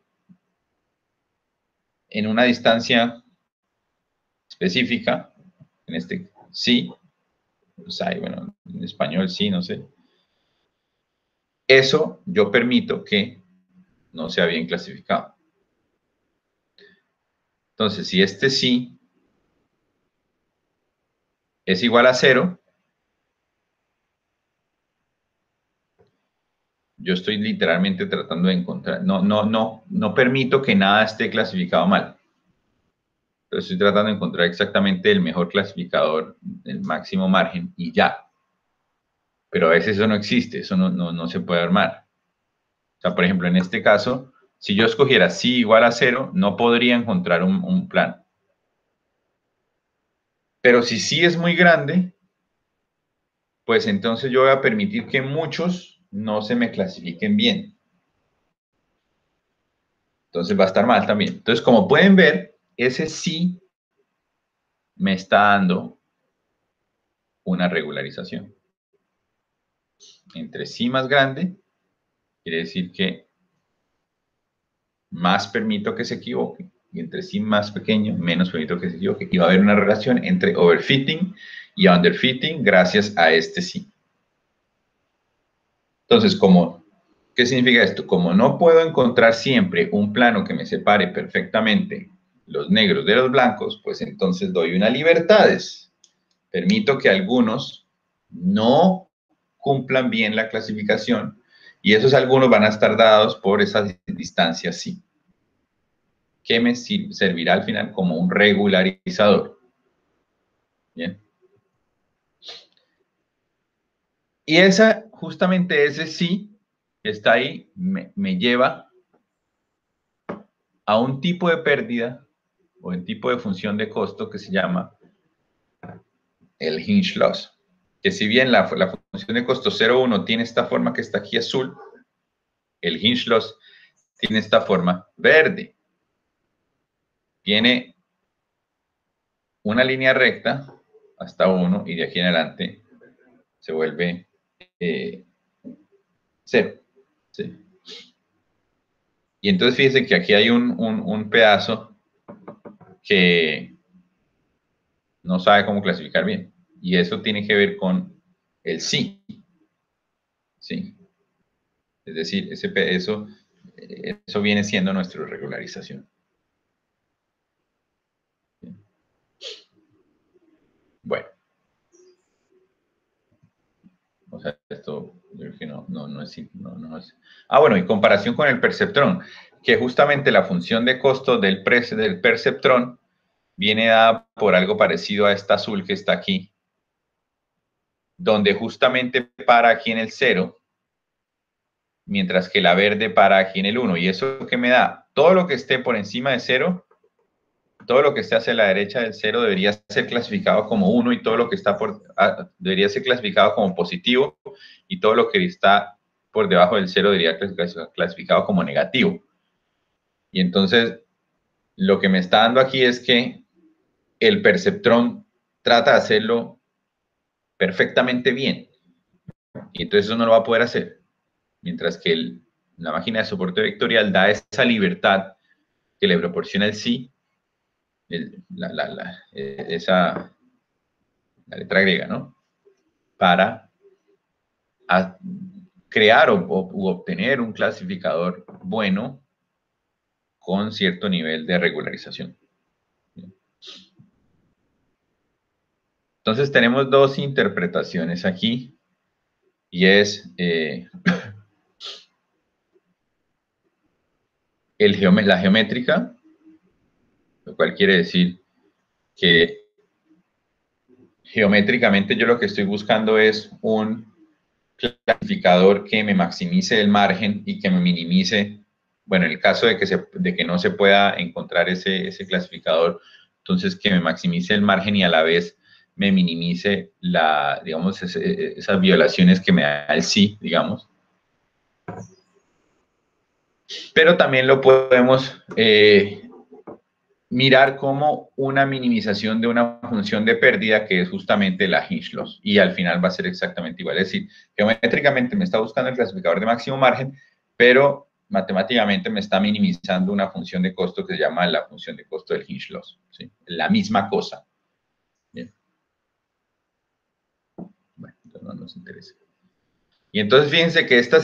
En una distancia específica, en este sí, psi, bueno, en español sí, no sé. Eso yo permito que no sea bien clasificado. Entonces, si este sí es igual a 0, yo estoy literalmente tratando de encontrar, no permito que nada esté clasificado mal. Pero estoy tratando de encontrar exactamente el mejor clasificador, el máximo margen, y ya. Pero a veces eso no existe, eso no se puede armar. O sea, por ejemplo, en este caso, si yo escogiera sí igual a 0, no podría encontrar un plano. Pero si sí es muy grande, pues entonces yo voy a permitir que muchos no se me clasifiquen bien. Entonces va a estar mal también. Entonces, como pueden ver, ese sí me está dando una regularización. Entre sí más grande, quiere decir que más permito que se equivoque, y entre sí más pequeño, menos permito que se equivoque. Y va a haber una relación entre overfitting y underfitting gracias a este sí. Entonces, ¿qué significa esto? Como no puedo encontrar siempre un plano que me separe perfectamente los negros de los blancos, pues entonces doy unas libertades. Permito que algunos no cumplan bien la clasificación, y esos algunos van a estar dados por esas distancias sí, que me servirá al final como un regularizador. Bien. Y esa, justamente ese sí, que está ahí, me lleva a un tipo de pérdida o un tipo de función de costo que se llama el hinge loss. Que si bien la función de costo 0,1 tiene esta forma que está aquí azul, el hinge loss tiene esta forma verde. Tiene una línea recta hasta 1 y de aquí en adelante se vuelve 0. ¿Sí? Y entonces fíjense que aquí hay un pedazo que no sabe cómo clasificar bien. Y eso tiene que ver con el sí. ¿Sí? Es decir, eso viene siendo nuestra regularización. Bueno, o sea, esto yo creo que no es. Ah, bueno, en comparación con el perceptrón, que justamente la función de costo del perceptrón viene dada por algo parecido a esta azul que está aquí, donde justamente para aquí en el 0, mientras que la verde para aquí en el 1. ¿Y eso qué me da? Todo lo que esté por encima de 0, todo lo que esté hacia la derecha del 0 debería ser clasificado como 1 y todo lo que está debería ser clasificado como positivo y todo lo que está por debajo del 0 debería ser clasificado como negativo. Y entonces, lo que me está dando aquí es que el perceptrón trata de hacerlo perfectamente bien. Y entonces eso no lo va a poder hacer. Mientras que la máquina de soporte vectorial da esa libertad que le proporciona el sí, esa, la letra griega, ¿no? Para crear u obtener un clasificador bueno con cierto nivel de regularización. Entonces tenemos dos interpretaciones aquí y es la geométrica, lo cual quiere decir que geométricamente yo lo que estoy buscando es un clasificador que me maximice el margen y que me minimice, bueno, en el caso de que no se pueda encontrar ese clasificador, entonces que me maximice el margen y a la vez me minimice digamos, esas violaciones que me da el sí, digamos. Pero también lo podemos mirar como una minimización de una función de pérdida que es justamente la hinge loss y al final va a ser exactamente igual. Es decir, geométricamente me está buscando el clasificador de máximo margen, pero matemáticamente me está minimizando una función de costo que se llama la función de costo del hinge loss. ¿Sí? La misma cosa. Bien. Bueno, entonces no nos interesa. Y entonces fíjense que esta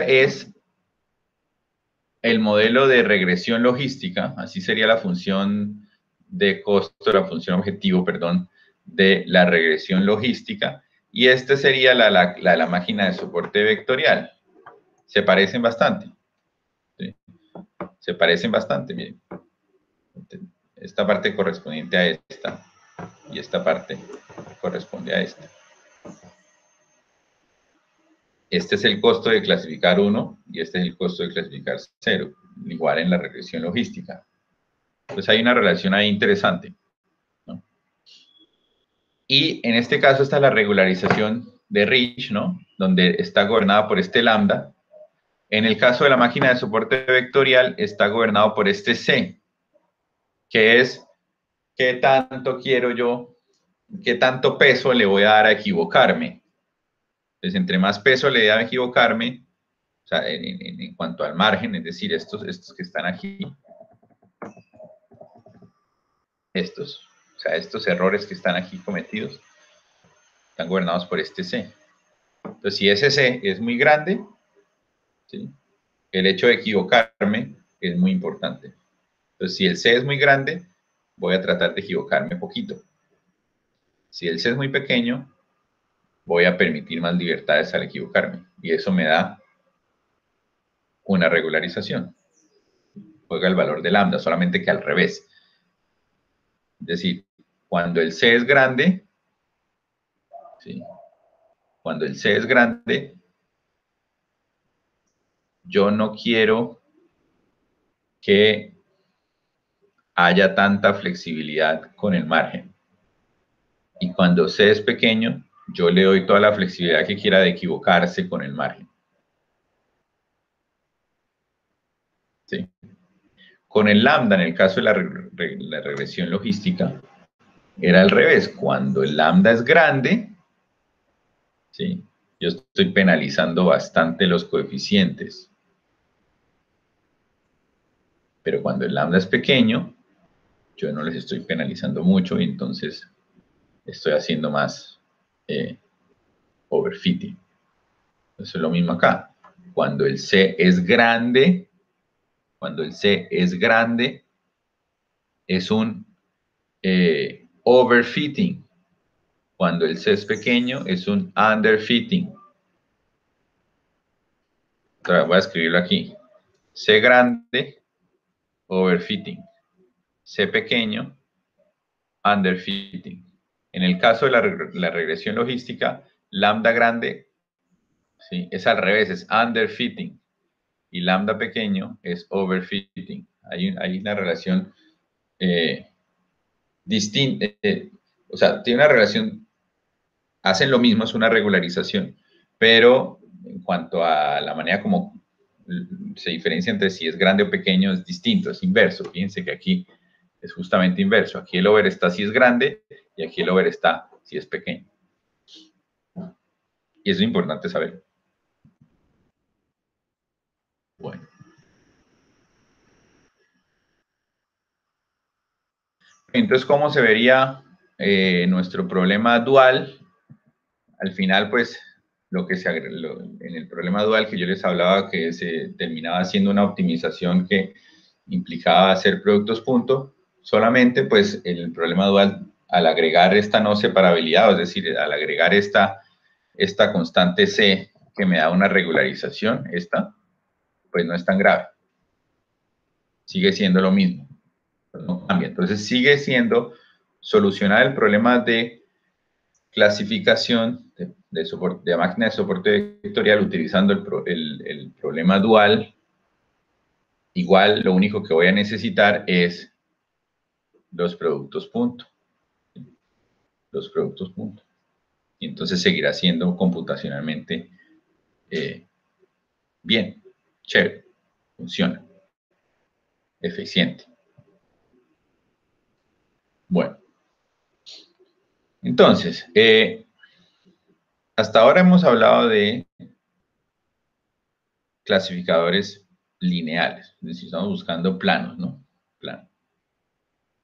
es el modelo de regresión logística, así sería la función de costo, la función objetivo, perdón, de la regresión logística, y esta sería la máquina de soporte vectorial. Se parecen bastante. ¿Sí? Se parecen bastante, miren. Esta parte correspondiente a esta, y esta parte corresponde a esta. Este es el costo de clasificar 1 y este es el costo de clasificar 0, igual en la regresión logística. Pues hay una relación ahí interesante, ¿no? Y en este caso está la regularización de Rich, ¿no? Donde está gobernada por este lambda. En el caso de la máquina de soporte vectorial está gobernado por este C, que es qué tanto quiero yo, qué tanto peso le voy a dar a equivocarme. Entonces, entre más peso le dé a equivocarme, o sea, en cuanto al margen, es decir, estos que están aquí, o sea, estos errores que están aquí cometidos, están gobernados por este C. Entonces, si ese C es muy grande, ¿sí? El hecho de equivocarme es muy importante. Entonces, si el C es muy grande, voy a tratar de equivocarme poquito. Si el C es muy pequeño, voy a permitir más libertades al equivocarme. Y eso me da una regularización. Juega el valor de lambda, solamente que al revés. Es decir, cuando el C es grande, ¿sí? Cuando el C es grande, yo no quiero que haya tanta flexibilidad con el margen. Y cuando C es pequeño, yo le doy toda la flexibilidad que quiera de equivocarse con el margen. ¿Sí? Con el lambda, en el caso de la regresión logística, era al revés. Cuando el lambda es grande, ¿sí? Yo estoy penalizando bastante los coeficientes. Pero cuando el lambda es pequeño, yo no les estoy penalizando mucho y entonces estoy haciendo más overfitting. Eso es lo mismo acá. Cuando el C es grande, es un overfitting. Cuando el C es pequeño, es un underfitting. Voy a escribirlo aquí. C grande, overfitting. C pequeño, underfitting. En el caso de la regresión logística, lambda grande, ¿sí? Es al revés, es underfitting. Y lambda pequeño es overfitting. Hay una relación distinta, o sea, tiene una relación, hacen lo mismo, es una regularización, pero en cuanto a la manera como se diferencia entre si es grande o pequeño, es distinto, es inverso. Fíjense que aquí es justamente inverso. Aquí el over está si es grande y aquí el over está si es pequeño. Y eso es importante saber. Bueno. Entonces, ¿cómo se vería nuestro problema dual? Al final, pues, en el problema dual que yo les hablaba, que se terminaba haciendo una optimización que implicaba hacer productos punto, solamente, pues, el problema dual, al agregar esta no separabilidad, es decir, al agregar esta constante C que me da una regularización, pues no es tan grave. Sigue siendo lo mismo. No cambia. Entonces, sigue siendo solucionar el problema de clasificación de máquina de soporte vectorial utilizando el problema dual. Igual, lo único que voy a necesitar es los productos punto. Los productos punto. Y entonces seguirá siendo computacionalmente bien, chévere, funciona, eficiente. Bueno, entonces, hasta ahora hemos hablado de clasificadores lineales, es decir, estamos buscando planos, ¿no? Plano.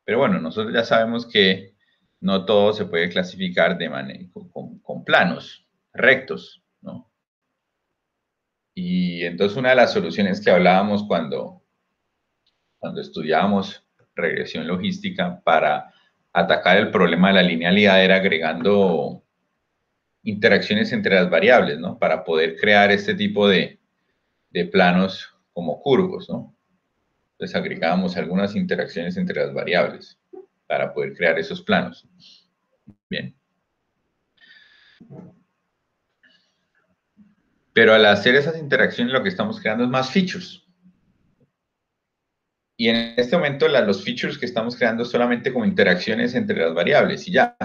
Pero bueno, nosotros ya sabemos que no todo se puede clasificar de manera, con planos rectos, ¿no? Y entonces una de las soluciones que hablábamos cuando estudiábamos regresión logística para atacar el problema de la linealidad era agregando interacciones entre las variables, ¿no? Para poder crear este tipo de planos como curvos, ¿no? Entonces agregábamos algunas interacciones entre las variables para poder crear esos planos. Bien. Pero al hacer esas interacciones lo que estamos creando es más features. Y en este momento los features que estamos creando solamente como interacciones entre las variables y ya.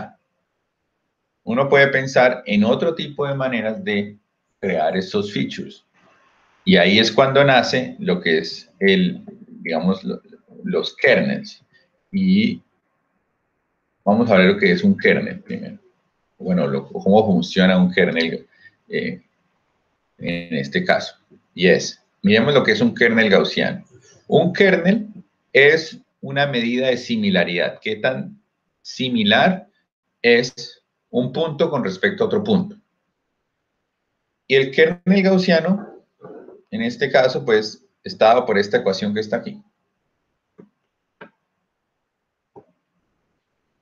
Uno puede pensar en otro tipo de maneras de crear esos features. Y ahí es cuando nace lo que es digamos, los kernels. Y vamos a ver lo que es un kernel primero. Bueno, cómo funciona un kernel en este caso. Y miremos lo que es un kernel gaussiano. Un kernel es una medida de similaridad. ¿Qué tan similar es un punto con respecto a otro punto? Y el kernel gaussiano, en este caso, pues, está dado por esta ecuación que está aquí.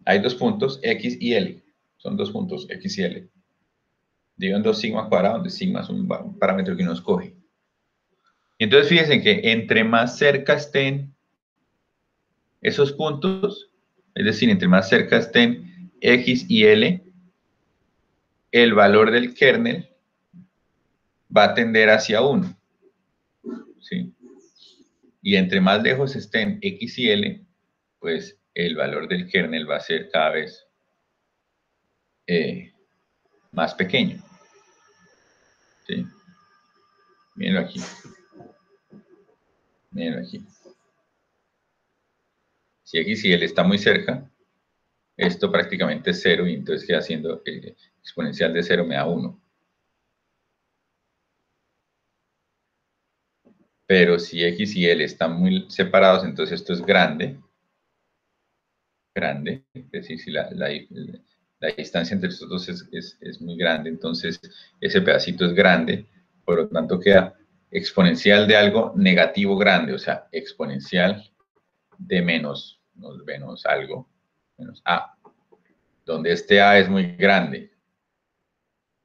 Hay dos puntos, X y L. Son dos puntos, X y L. Dividido en 2 sigma cuadrado, donde sigma es un parámetro que uno escoge. Y entonces fíjense que entre más cerca estén esos puntos, Es decir, entre más cerca estén X y L, el valor del kernel va a tender hacia 1. ¿Sí? Y entre más lejos estén X y L, pues el valor del kernel va a ser cada vez más pequeño. ¿Sí? Mírenlo aquí. Mírenlo aquí. Si X y L está muy cerca, esto prácticamente es 0 y entonces queda siendo exponencial de 0 me da 1. Pero si X y L están muy separados, entonces esto es grande. Grande, es decir, si la distancia entre estos dos es muy grande, entonces ese pedacito es grande, por lo tanto queda exponencial de algo negativo grande, o sea, exponencial de menos algo, menos a, donde este a es muy grande.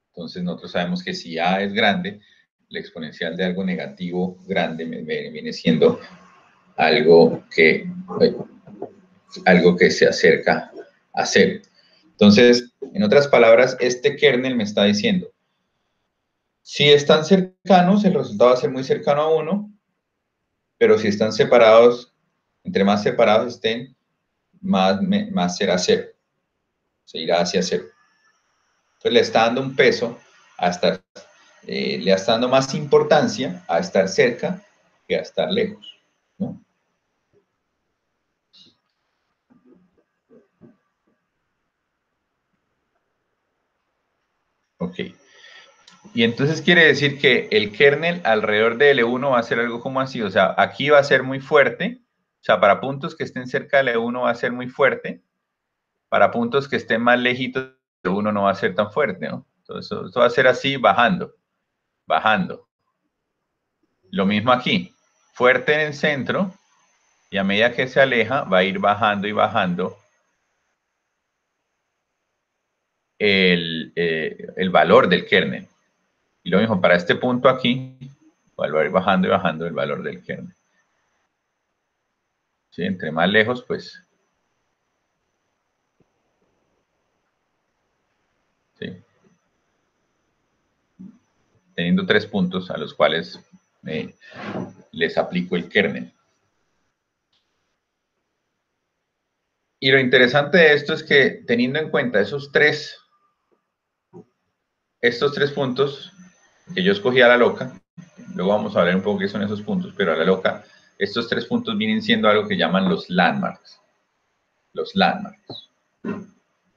Entonces nosotros sabemos que si a es grande, la exponencial de algo negativo grande viene siendo algo que se acerca a 0. Entonces, en otras palabras, este kernel me está diciendo, si están cercanos, el resultado va a ser muy cercano a 1, pero si están separados, entre más separados estén, más será 0. Se irá hacia 0. Entonces le está dando un peso a estar, le está dando más importancia a estar cerca que a estar lejos, ¿no? Ok. Y entonces quiere decir que el kernel alrededor de L1 va a ser algo como así, o sea, aquí va a ser muy fuerte, o sea, para puntos que estén cerca de L1 va a ser muy fuerte, para puntos que estén más lejitos de L1 no va a ser tan fuerte, ¿no? Entonces, esto va a ser así, bajando, bajando. Lo mismo aquí, fuerte en el centro, y a medida que se aleja, va a ir bajando y bajando el valor del kernel. Y lo mismo para este punto aquí, va a ir bajando y bajando el valor del kernel. ¿Sí? Entre más lejos, pues. ¿Sí? Teniendo 3 puntos a los cuales les aplico el kernel. Y lo interesante de esto es que teniendo en cuenta estos tres puntos que yo escogí a la loca, luego vamos a hablar un poco qué son esos puntos, pero a la loca, estos 3 puntos vienen siendo algo que llaman los landmarks. Los landmarks.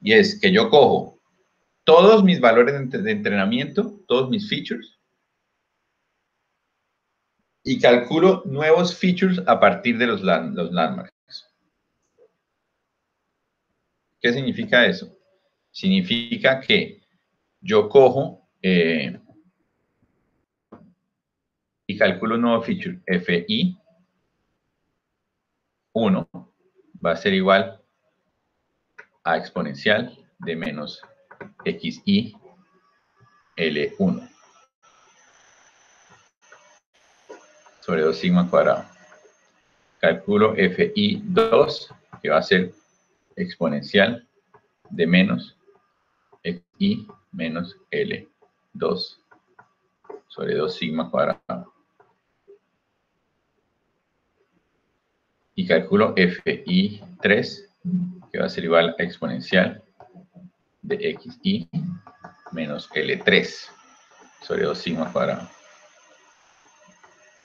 Y es que yo cojo todos mis valores de entrenamiento, todos mis features, y calculo nuevos features a partir de los landmarks. ¿Qué significa eso? Significa que yo cojo y calculo un nuevo feature, fi 1 va a ser igual a exponencial de menos xi L1 sobre 2 sigma cuadrado. Calculo fi2, que va a ser exponencial de menos xi menos L2 sobre 2 sigma cuadrado. Y calculo fi3, que va a ser igual a exponencial de xi menos L3 sobre 2 sigma cuadrado.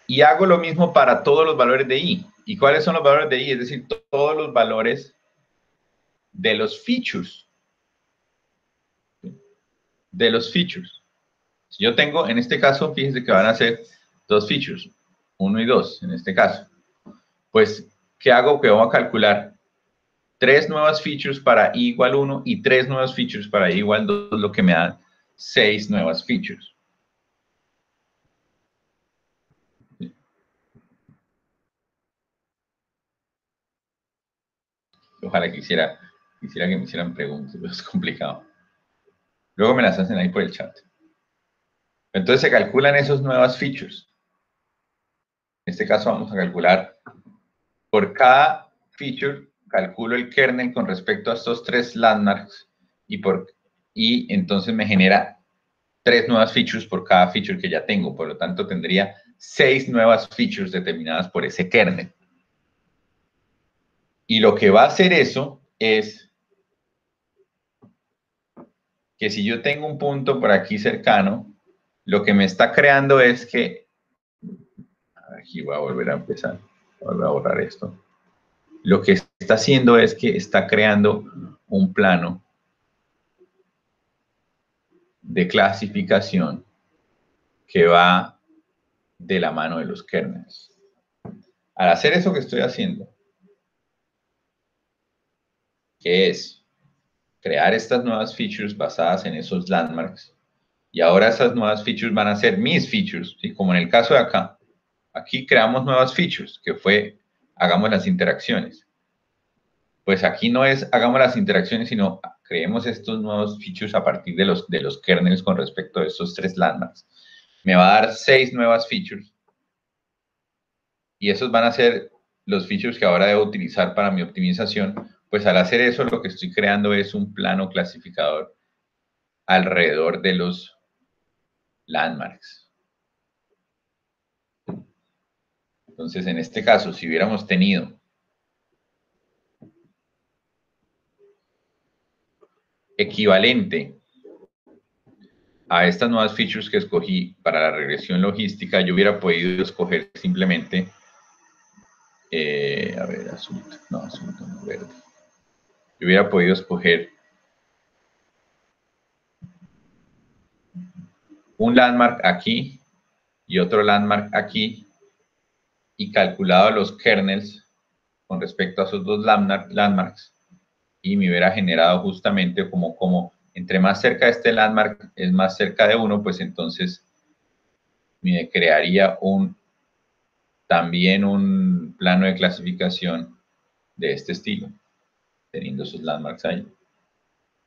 Y hago lo mismo para todos los valores de i. ¿Y cuáles son los valores de i? Es decir, todos los valores de los features. De los features. Si yo tengo, en este caso, fíjense que van a ser 2 features, 1 y 2 en este caso. Pues, ¿qué hago? Que voy a calcular 3 nuevas features para i igual 1 y 3 nuevas features para i igual 2, lo que me da 6 nuevas features. Ojalá quisiera que me hicieran preguntas, pero es complicado. Luego me las hacen ahí por el chat. Entonces se calculan esas nuevas features. En este caso vamos a calcular por cada feature calculo el kernel con respecto a estos 3 landmarks y entonces me genera 3 nuevas features por cada feature que ya tengo. Por lo tanto, tendría 6 nuevas features determinadas por ese kernel. Y lo que va a hacer eso es que si yo tengo un punto por aquí cercano, lo que me está creando es que... Aquí voy a volver a empezar. Voy a borrar esto. Lo que está haciendo es que está creando un plano de clasificación que va de la mano de los kernels. Al hacer eso que estoy haciendo, que es crear estas nuevas features basadas en esos landmarks, y ahora esas nuevas features van a ser mis features, ¿sí? Como en el caso de acá. Aquí creamos nuevas features, que fue hagamos las interacciones. Pues aquí no es hagamos las interacciones, sino creemos estos nuevos features a partir de los kernels con respecto a estos 3 landmarks. Me va a dar 6 nuevas features y esos van a ser los features que ahora debo utilizar para mi optimización. Pues al hacer eso, lo que estoy creando es un plano clasificador alrededor de los landmarks. Entonces, en este caso, si hubiéramos tenido equivalente a estas nuevas features que escogí para la regresión logística, yo hubiera podido escoger simplemente, a ver, azul no, verde. Yo hubiera podido escoger un landmark aquí y otro landmark aquí y calculado los kernels con respecto a esos 2 landmarks y me hubiera generado justamente como entre más cerca de este landmark es más cerca de 1, pues entonces me crearía también un plano de clasificación de este estilo, teniendo esos landmarks ahí.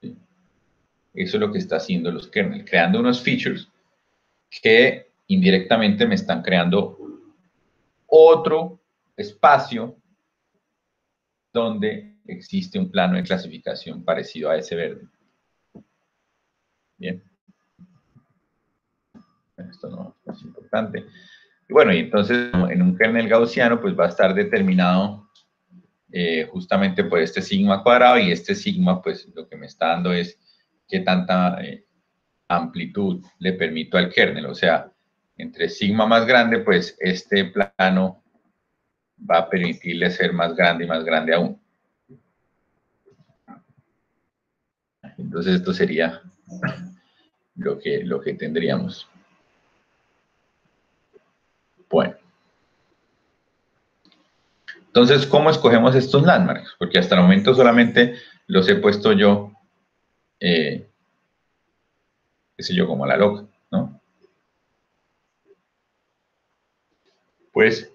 ¿Sí? Eso es lo que está haciendo los kernels, creando unos features que indirectamente me están creando otro espacio donde existe un plano de clasificación parecido a ese verde. Bien. Esto no es importante. Y bueno, y entonces en un kernel gaussiano pues va a estar determinado justamente por este sigma cuadrado y este sigma pues lo que me está dando es qué tanta amplitud le permito al kernel. O sea, entre sigma más grande pues este plano va a permitirle ser más grande aún. Entonces esto sería lo que tendríamos. Bueno. Entonces, ¿cómo escogemos estos landmarks? Porque hasta el momento solamente los he puesto yo, qué sé yo, como a la loca, ¿no? Pues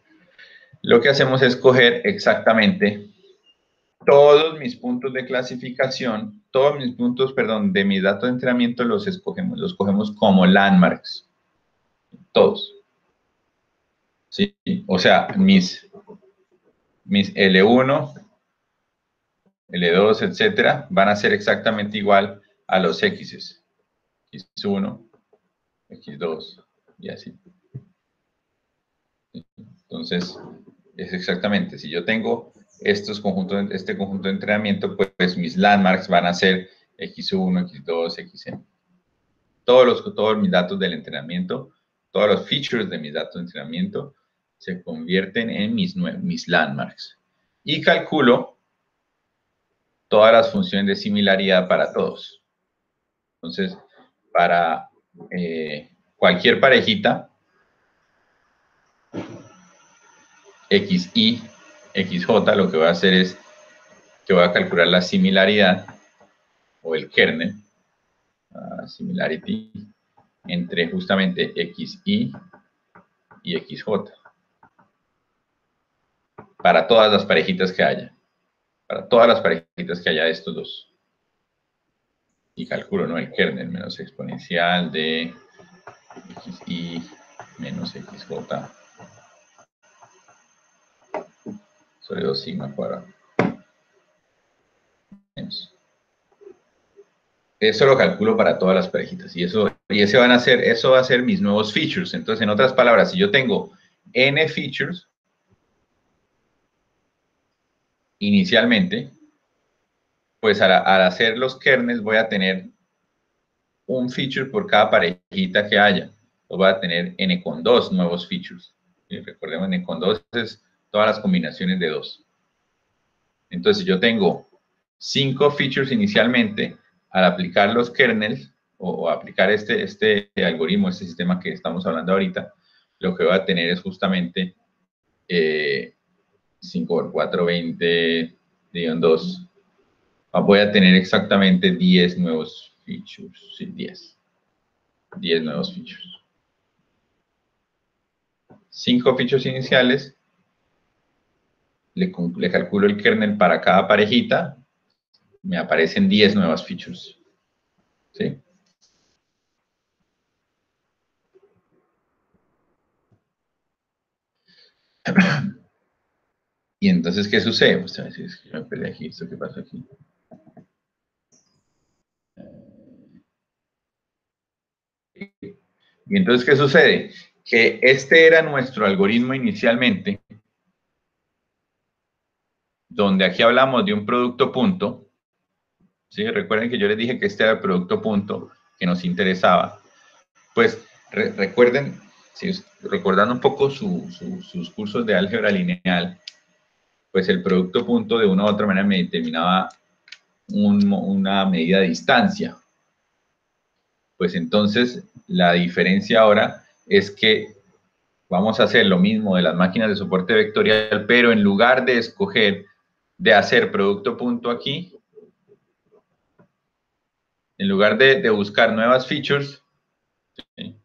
lo que hacemos es coger exactamente todos mis puntos de clasificación, todos mis puntos, perdón, de mis datos de entrenamiento los cogemos como landmarks, todos. ¿Sí? O sea, mis L1, L2, etcétera, van a ser exactamente igual a los X's. X1, X2 y así. Entonces, es exactamente, si yo tengo este conjunto de entrenamiento, pues mis landmarks van a ser X1, X2, Xn. Todos mis datos del entrenamiento, todos los features de mis datos de entrenamiento se convierten en mis landmarks. Y calculo todas las funciones de similaridad para todos. Entonces, para cualquier parejita, XY, XJ, lo que voy a hacer es que voy a calcular la similaridad o el kernel, similarity, entre justamente XY y XJ. Para todas las parejitas que haya. Para todas las parejitas que haya de estos dos. Y calculo, ¿no? El kernel menos exponencial de XY menos XJ sobre 2 sigma cuadrado. Eso lo calculo para todas las parejitas. Eso va a ser mis nuevos features. Entonces, en otras palabras, si yo tengo n features inicialmente, pues al hacer los kernels voy a tener un feature por cada parejita que haya. Lo voy a tener n con 2 nuevos features. ¿Sí? Recordemos, n con 2 es todas las combinaciones de 2. Entonces, yo tengo 5 features inicialmente, al aplicar los kernels o aplicar este algoritmo, este sistema que estamos hablando ahorita, lo que voy a tener es justamente 5 por 4, 20, 2. Voy a tener exactamente 10 nuevos features. Sí, 10. 10 nuevos features. 5 features iniciales. Le calculo el kernel para cada parejita. Me aparecen 10 nuevas features. ¿Sí? Y entonces, ¿qué sucede? Pues, a ver si es que me peleé aquí, ¿esto qué pasó aquí? Y entonces, ¿qué sucede? Que este era nuestro algoritmo inicialmente, donde aquí hablamos de un producto punto. ¿Sí? Recuerden que yo les dije que este era el producto punto que nos interesaba. Pues recuerden, si recordando un poco sus cursos de álgebra lineal, pues el producto punto de una u otra manera me determinaba una medida de distancia. Pues entonces la diferencia ahora es que vamos a hacer lo mismo de las máquinas de soporte vectorial, pero en lugar de escoger, de hacer producto punto aquí, en lugar de buscar nuevas features, ¿sí?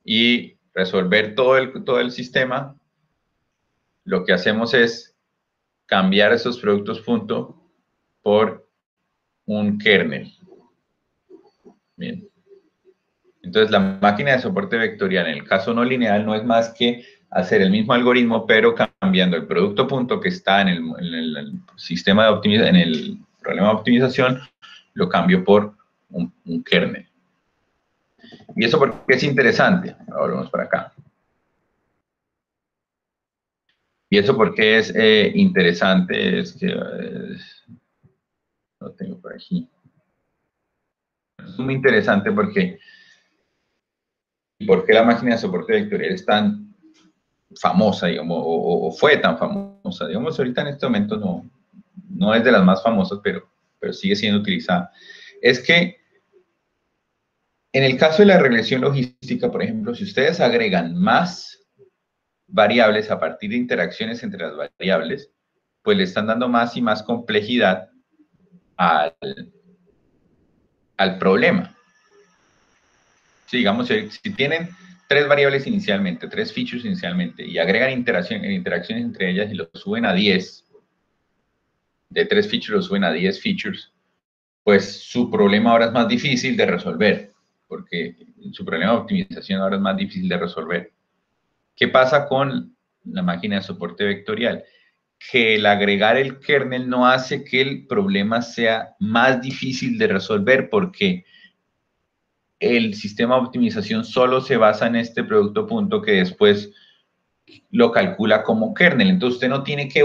Y resolver todo el sistema, lo que hacemos es cambiar esos productos punto por un kernel. Bien. Entonces, la máquina de soporte vectorial, en el caso no lineal, no es más que hacer el mismo algoritmo, pero cambiando el producto punto que está en el sistema de optimización, en el problema de optimización, lo cambio por un kernel. ¿Y eso por qué es interesante? Ahora vamos para acá. ¿Y eso por qué es interesante? Es que lo tengo por aquí. Es muy interesante porque la máquina de soporte vectorial es tan famosa, digamos, o fue tan famosa. Digamos, ahorita en este momento no es de las más famosas, pero sigue siendo utilizada. Es que en el caso de la regresión logística, por ejemplo, si ustedes agregan más variables a partir de interacciones entre las variables, pues le están dando más y más complejidad al problema. Sí, digamos, si tienen 3 variables inicialmente, 3 features inicialmente, y agregan interacciones entre ellas y lo suben a 10, de 3 features lo suben a 10 features, pues su problema ahora es más difícil de resolver, porque su problema de optimización ahora es más difícil de resolver. ¿Qué pasa con la máquina de soporte vectorial? Que el agregar el kernel no hace que el problema sea más difícil de resolver, porque el sistema de optimización solo se basa en este producto punto que después lo calcula como kernel. Entonces usted no tiene que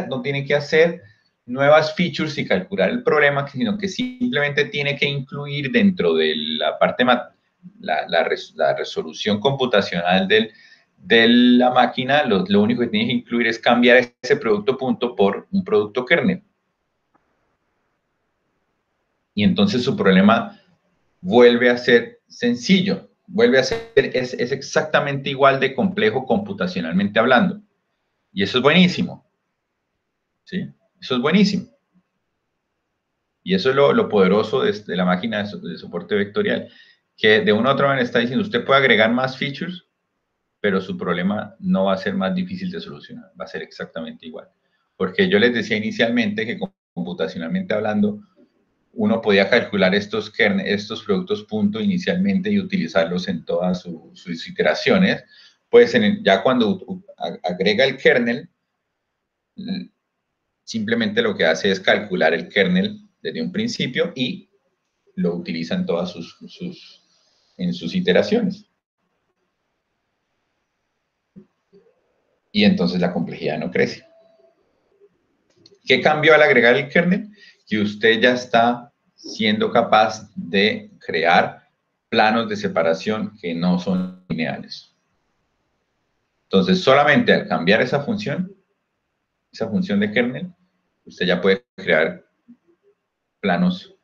no tiene que hacer nuevas features y calcular el problema, sino que simplemente tiene que incluir dentro de la parte, la resolución computacional de la máquina, lo único que tiene que incluir es cambiar ese producto punto por un producto kernel. Y entonces su problema vuelve a ser sencillo, vuelve a ser, es exactamente igual de complejo computacionalmente hablando. Y eso es buenísimo. ¿Sí? Eso es buenísimo. Y eso es lo poderoso de la máquina de soporte vectorial, que de una u otra manera está diciendo, usted puede agregar más features, pero su problema no va a ser más difícil de solucionar, va a ser exactamente igual. Porque yo les decía inicialmente que computacionalmente hablando, uno podía calcular estos productos punto inicialmente y utilizarlos en todas sus iteraciones, pues ya cuando agrega el kernel, simplemente lo que hace es calcular el kernel desde un principio y lo utiliza en todas en sus iteraciones. Y entonces la complejidad no crece. ¿Qué cambió al agregar el kernel? Que usted ya está siendo capaz de crear planos de separación que no son lineales. Entonces, solamente al cambiar esa función de kernel, usted ya puede crear planos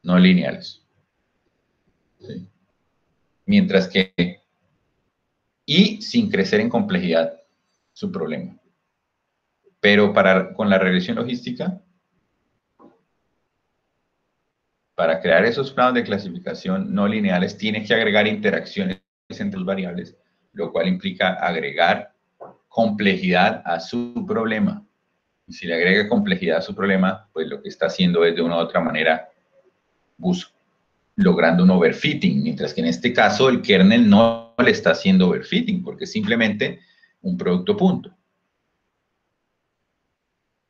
no lineales. ¿Sí? Mientras que, y sin crecer en complejidad, su problema. Pero con la regresión logística, para crear esos planos de clasificación no lineales, tiene que agregar interacciones entre las variables, lo cual implica agregar complejidad a su problema. Y si le agrega complejidad a su problema, pues lo que está haciendo es de una u otra manera logrando un overfitting, mientras que en este caso el kernel no le está haciendo overfitting, porque es simplemente un producto punto.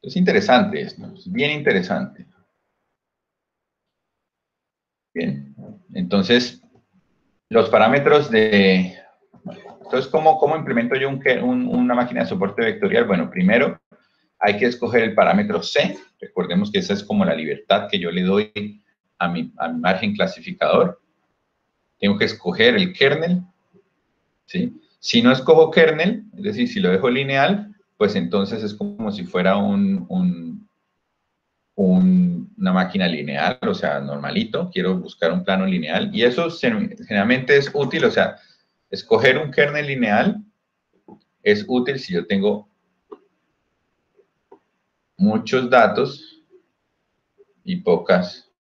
Es interesante esto, es bien interesante. Bien, entonces, los parámetros de... Entonces, ¿cómo implemento yo una máquina de soporte vectorial? Bueno, primero hay que escoger el parámetro C. Recordemos que esa es como la libertad que yo le doy a mi margen clasificador. Tengo que escoger el kernel, ¿sí? Si no escojo kernel, es decir, si lo dejo lineal, pues entonces es como si fuera una máquina lineal, o sea, normalito. Quiero buscar un plano lineal y eso generalmente es útil, o sea, escoger un kernel lineal es útil si yo tengo muchos datos y pocas,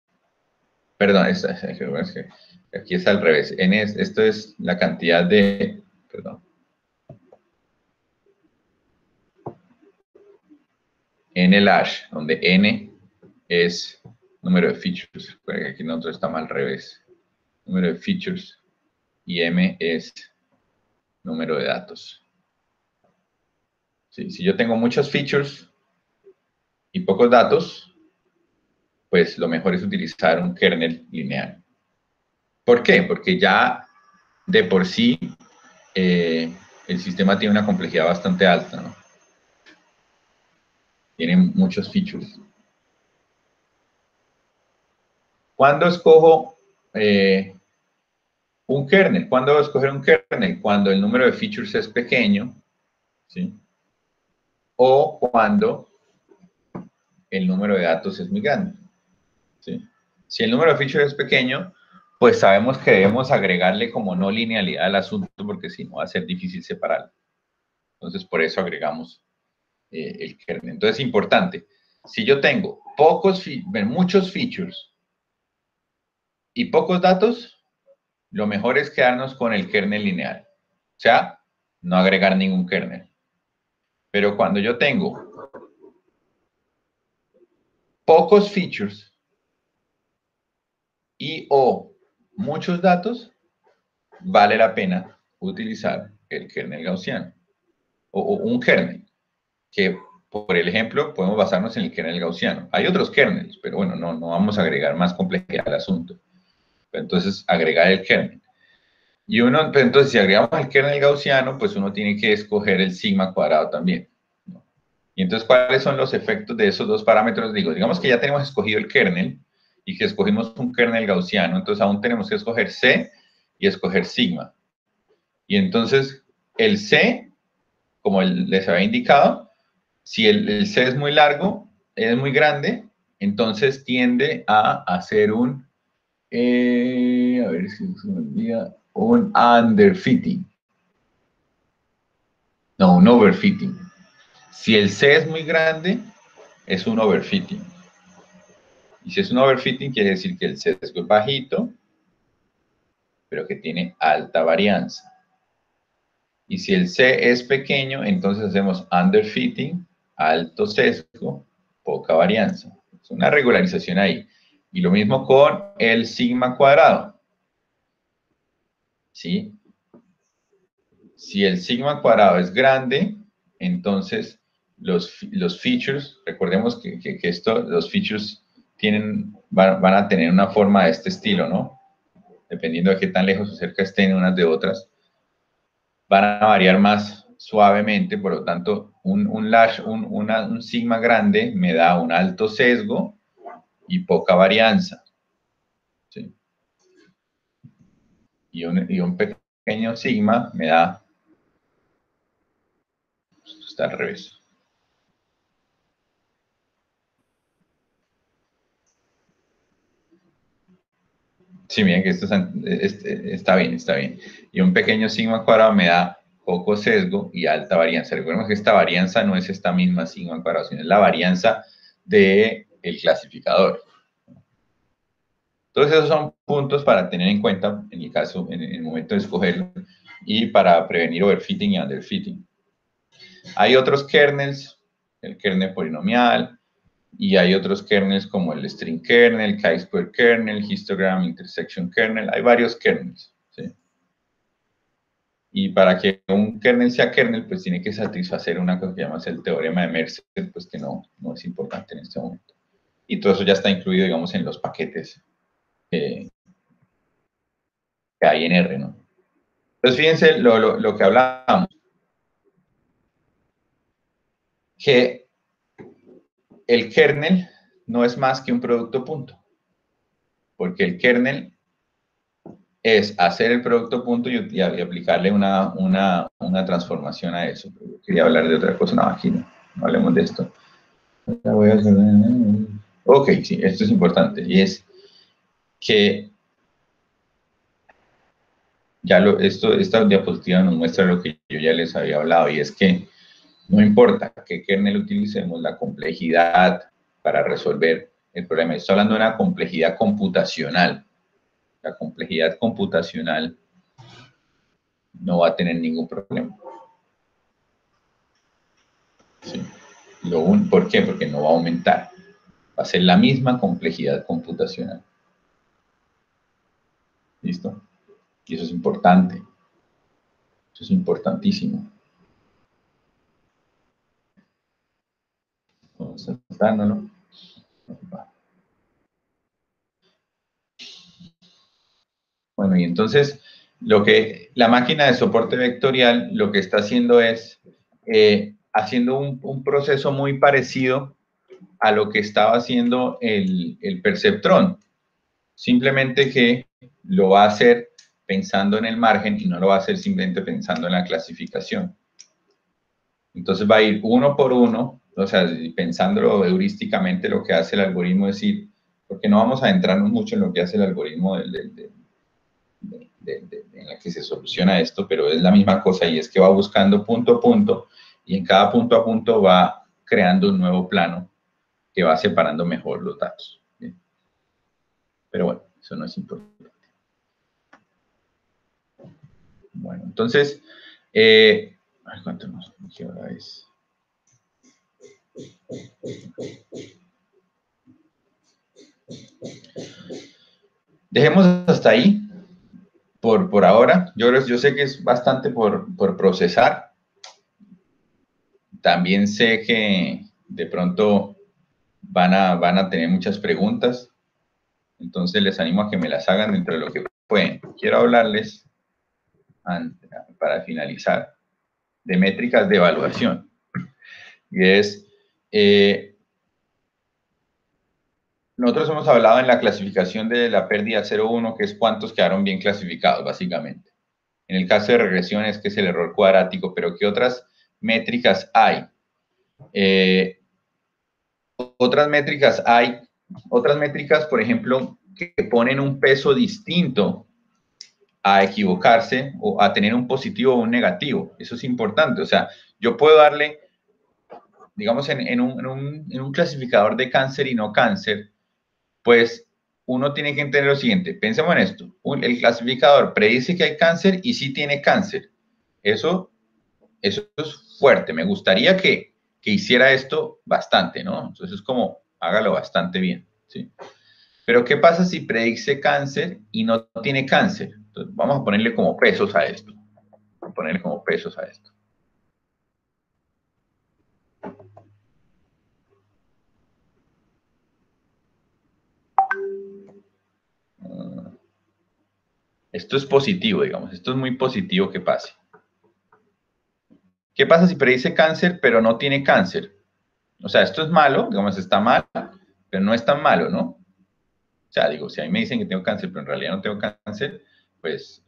perdón, aquí es al revés, esto es la cantidad de, perdón, n el hash, donde n es número de features, porque aquí nosotros estamos al revés, número de features, y m es número de datos. ¿Sí? Si yo tengo muchos features y pocos datos, pues lo mejor es utilizar un kernel lineal. ¿Por qué? Porque ya de por sí el sistema tiene una complejidad bastante alta, ¿no? Tiene muchos features. ¿Cuándo escojo un kernel? ¿Cuándo voy a escoger un kernel? Cuando el número de features es pequeño, ¿sí? O cuando el número de datos es muy grande, ¿sí? Si el número de features es pequeño, pues sabemos que debemos agregarle como no linealidad al asunto, porque si no va a ser difícil separarlo. Entonces, por eso agregamos el kernel. Entonces, es importante. Si yo tengo muchos features y pocos datos, lo mejor es quedarnos con el kernel lineal. O sea, no agregar ningún kernel. Pero cuando yo tengo pocos features y o muchos datos, vale la pena utilizar el kernel gaussiano. O un kernel, que por el ejemplo podemos basarnos en el kernel gaussiano. Hay otros kernels, pero bueno, no vamos a agregar más complejidad al asunto. Entonces, agregar el kernel. Y entonces, si agregamos el kernel gaussiano, pues uno tiene que escoger el sigma cuadrado también. Y entonces, ¿cuáles son los efectos de esos dos parámetros? Digamos que ya tenemos escogido el kernel y que escogimos un kernel gaussiano, entonces aún tenemos que escoger C y escoger sigma. Y entonces, el C, como les había indicado, si el C es muy largo, es muy grande, entonces tiende a hacer a ver si se me olvida, un underfitting. No, un overfitting. Si el C es muy grande, es un overfitting. Y si es un overfitting, quiere decir que el sesgo es bajito, pero que tiene alta varianza. Y si el C es pequeño, entonces hacemos underfitting, alto sesgo, poca varianza. Es una regularización ahí. Y lo mismo con el sigma cuadrado. ¿Sí? Si el sigma cuadrado es grande, entonces los features, recordemos que los features van a tener una forma de este estilo, ¿no? Dependiendo de qué tan lejos o cerca estén unas de otras, van a variar más suavemente, por lo tanto, un sigma grande me da un alto sesgo y poca varianza, ¿sí? Y un pequeño sigma me da, esto está al revés. Sí, miren que esto está bien, está bien. Y un pequeño sigma cuadrado me da poco sesgo y alta varianza. Recuerden que esta varianza no es esta misma sigma cuadrado, sino es la varianza del clasificador. Entonces, esos son puntos para tener en cuenta en el caso, en el momento de escogerlo y para prevenir overfitting y underfitting. Hay otros kernels, el kernel polinomial, y hay otros kernels como el string kernel, chi-square kernel, histogram intersection kernel. Hay varios kernels, ¿sí? Y para que un kernel sea kernel, pues tiene que satisfacer una cosa que llamamos el teorema de Merced, pues que no es importante en este momento. Y todo eso ya está incluido, digamos, en los paquetes que hay en R, ¿no? Entonces, fíjense lo que hablábamos, que el kernel no es más que un producto punto, porque el kernel es hacer el producto punto y aplicarle una transformación a eso. Yo quería hablar de otra cosa, no, aquí no hablemos de esto. Ok, sí, esto es importante, y es que ya esta diapositiva nos muestra lo que yo ya les había hablado, y es que no importa qué kernel utilicemos, la complejidad para resolver el problema. Estoy hablando de una complejidad computacional. La complejidad computacional no va a tener ningún problema. ¿Sí? ¿Por qué? Porque no va a aumentar. Va a ser la misma complejidad computacional. ¿Listo? Y eso es importante. Eso es importantísimo. Vamos a saltándolo. Bueno, y entonces la máquina de soporte vectorial lo que está haciendo es haciendo un proceso muy parecido a lo que estaba haciendo el perceptrón. Simplemente que lo va a hacer pensando en el margen y no lo va a hacer simplemente pensando en la clasificación. Entonces va a ir uno por uno, o sea, pensándolo heurísticamente lo que hace el algoritmo, es decir, porque no vamos a adentrarnos mucho en lo que hace el algoritmo en la que se soluciona esto, pero es la misma cosa y es que va buscando punto a punto y en cada punto a punto va creando un nuevo plano que va separando mejor los datos. ¿Bien? Pero bueno, eso no es importante. Bueno, entonces, ¿cuánto nos? ¿Qué hora es? Dejemos hasta ahí por ahora. Yo sé que es bastante por procesar. También sé que de pronto van a tener muchas preguntas. Entonces les animo a que me las hagan dentro de lo que pueden. Quiero hablarles, para finalizar, de métricas de evaluación. Y es, nosotros hemos hablado en la clasificación de la pérdida 0,1, que es cuántos quedaron bien clasificados, básicamente. En el caso de regresión es que es el error cuadrático, pero ¿qué otras métricas hay? Otras métricas, por ejemplo, que ponen un peso distinto a equivocarse o a tener un positivo o un negativo. Eso es importante. O sea, yo puedo darle, digamos, en un clasificador de cáncer y no cáncer, pues uno tiene que entender lo siguiente. Pensemos en esto. El clasificador predice que hay cáncer y sí tiene cáncer. Eso es fuerte. Me gustaría que hiciera esto bastante, ¿no? Entonces es como, hágalo bastante bien, ¿sí? Pero ¿qué pasa si predice cáncer y no tiene cáncer? Entonces, vamos a ponerle como pesos a esto. Vamos a ponerle como pesos a esto. esto es positivo, digamos, esto es muy positivo que pase. ¿Qué pasa si predice cáncer, pero no tiene cáncer? O sea, esto es malo, digamos, está mal, pero no es tan malo, ¿no? O sea, digo, si a mí me dicen que tengo cáncer, pero en realidad no tengo cáncer, pues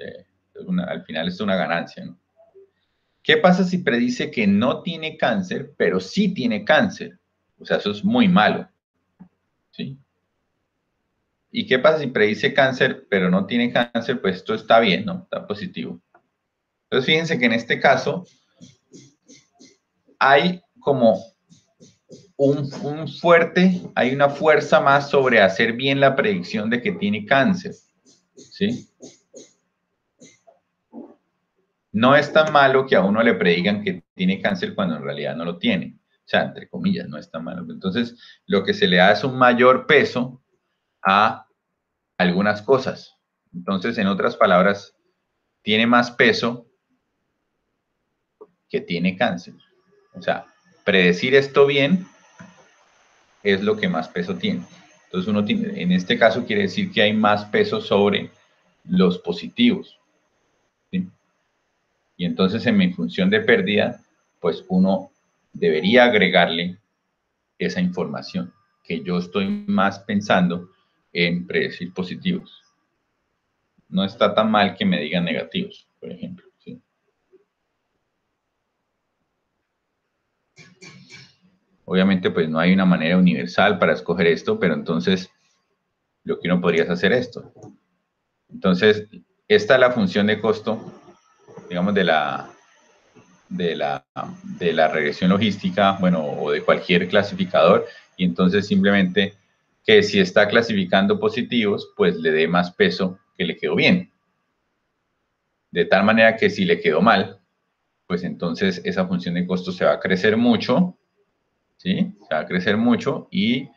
al final es una ganancia, ¿no? ¿Qué pasa si predice que no tiene cáncer, pero sí tiene cáncer? O sea, eso es muy malo, ¿sí? ¿Y qué pasa si predice cáncer, pero no tiene cáncer? Pues esto está bien, ¿no? Está positivo. Entonces, fíjense que en este caso hay como hay una fuerza más sobre hacer bien la predicción de que tiene cáncer, ¿sí? No es tan malo que a uno le predigan que tiene cáncer cuando en realidad no lo tiene. O sea, entre comillas, no es tan malo. Entonces, lo que se le da es un mayor peso a algunas cosas. Entonces, en otras palabras, tiene más peso que tiene cáncer. O sea, predecir esto bien es lo que más peso tiene. Entonces, uno tiene, en este caso quiere decir que hay más peso sobre los positivos, ¿sí? Y entonces, en mi función de pérdida, pues uno debería agregarle esa información, que yo estoy más pensando en predecir positivos. No está tan mal que me digan negativos, por ejemplo, ¿sí? Obviamente, pues no hay una manera universal para escoger esto, pero entonces lo que uno podría hacer esto. Entonces, esta es la función de costo, digamos, de la regresión logística, bueno, o de cualquier clasificador, y entonces simplemente que si está clasificando positivos, pues le dé más peso que le quedó bien. De tal manera que si le quedó mal, pues entonces esa función de costo se va a crecer mucho, ¿sí? Se va a crecer mucho y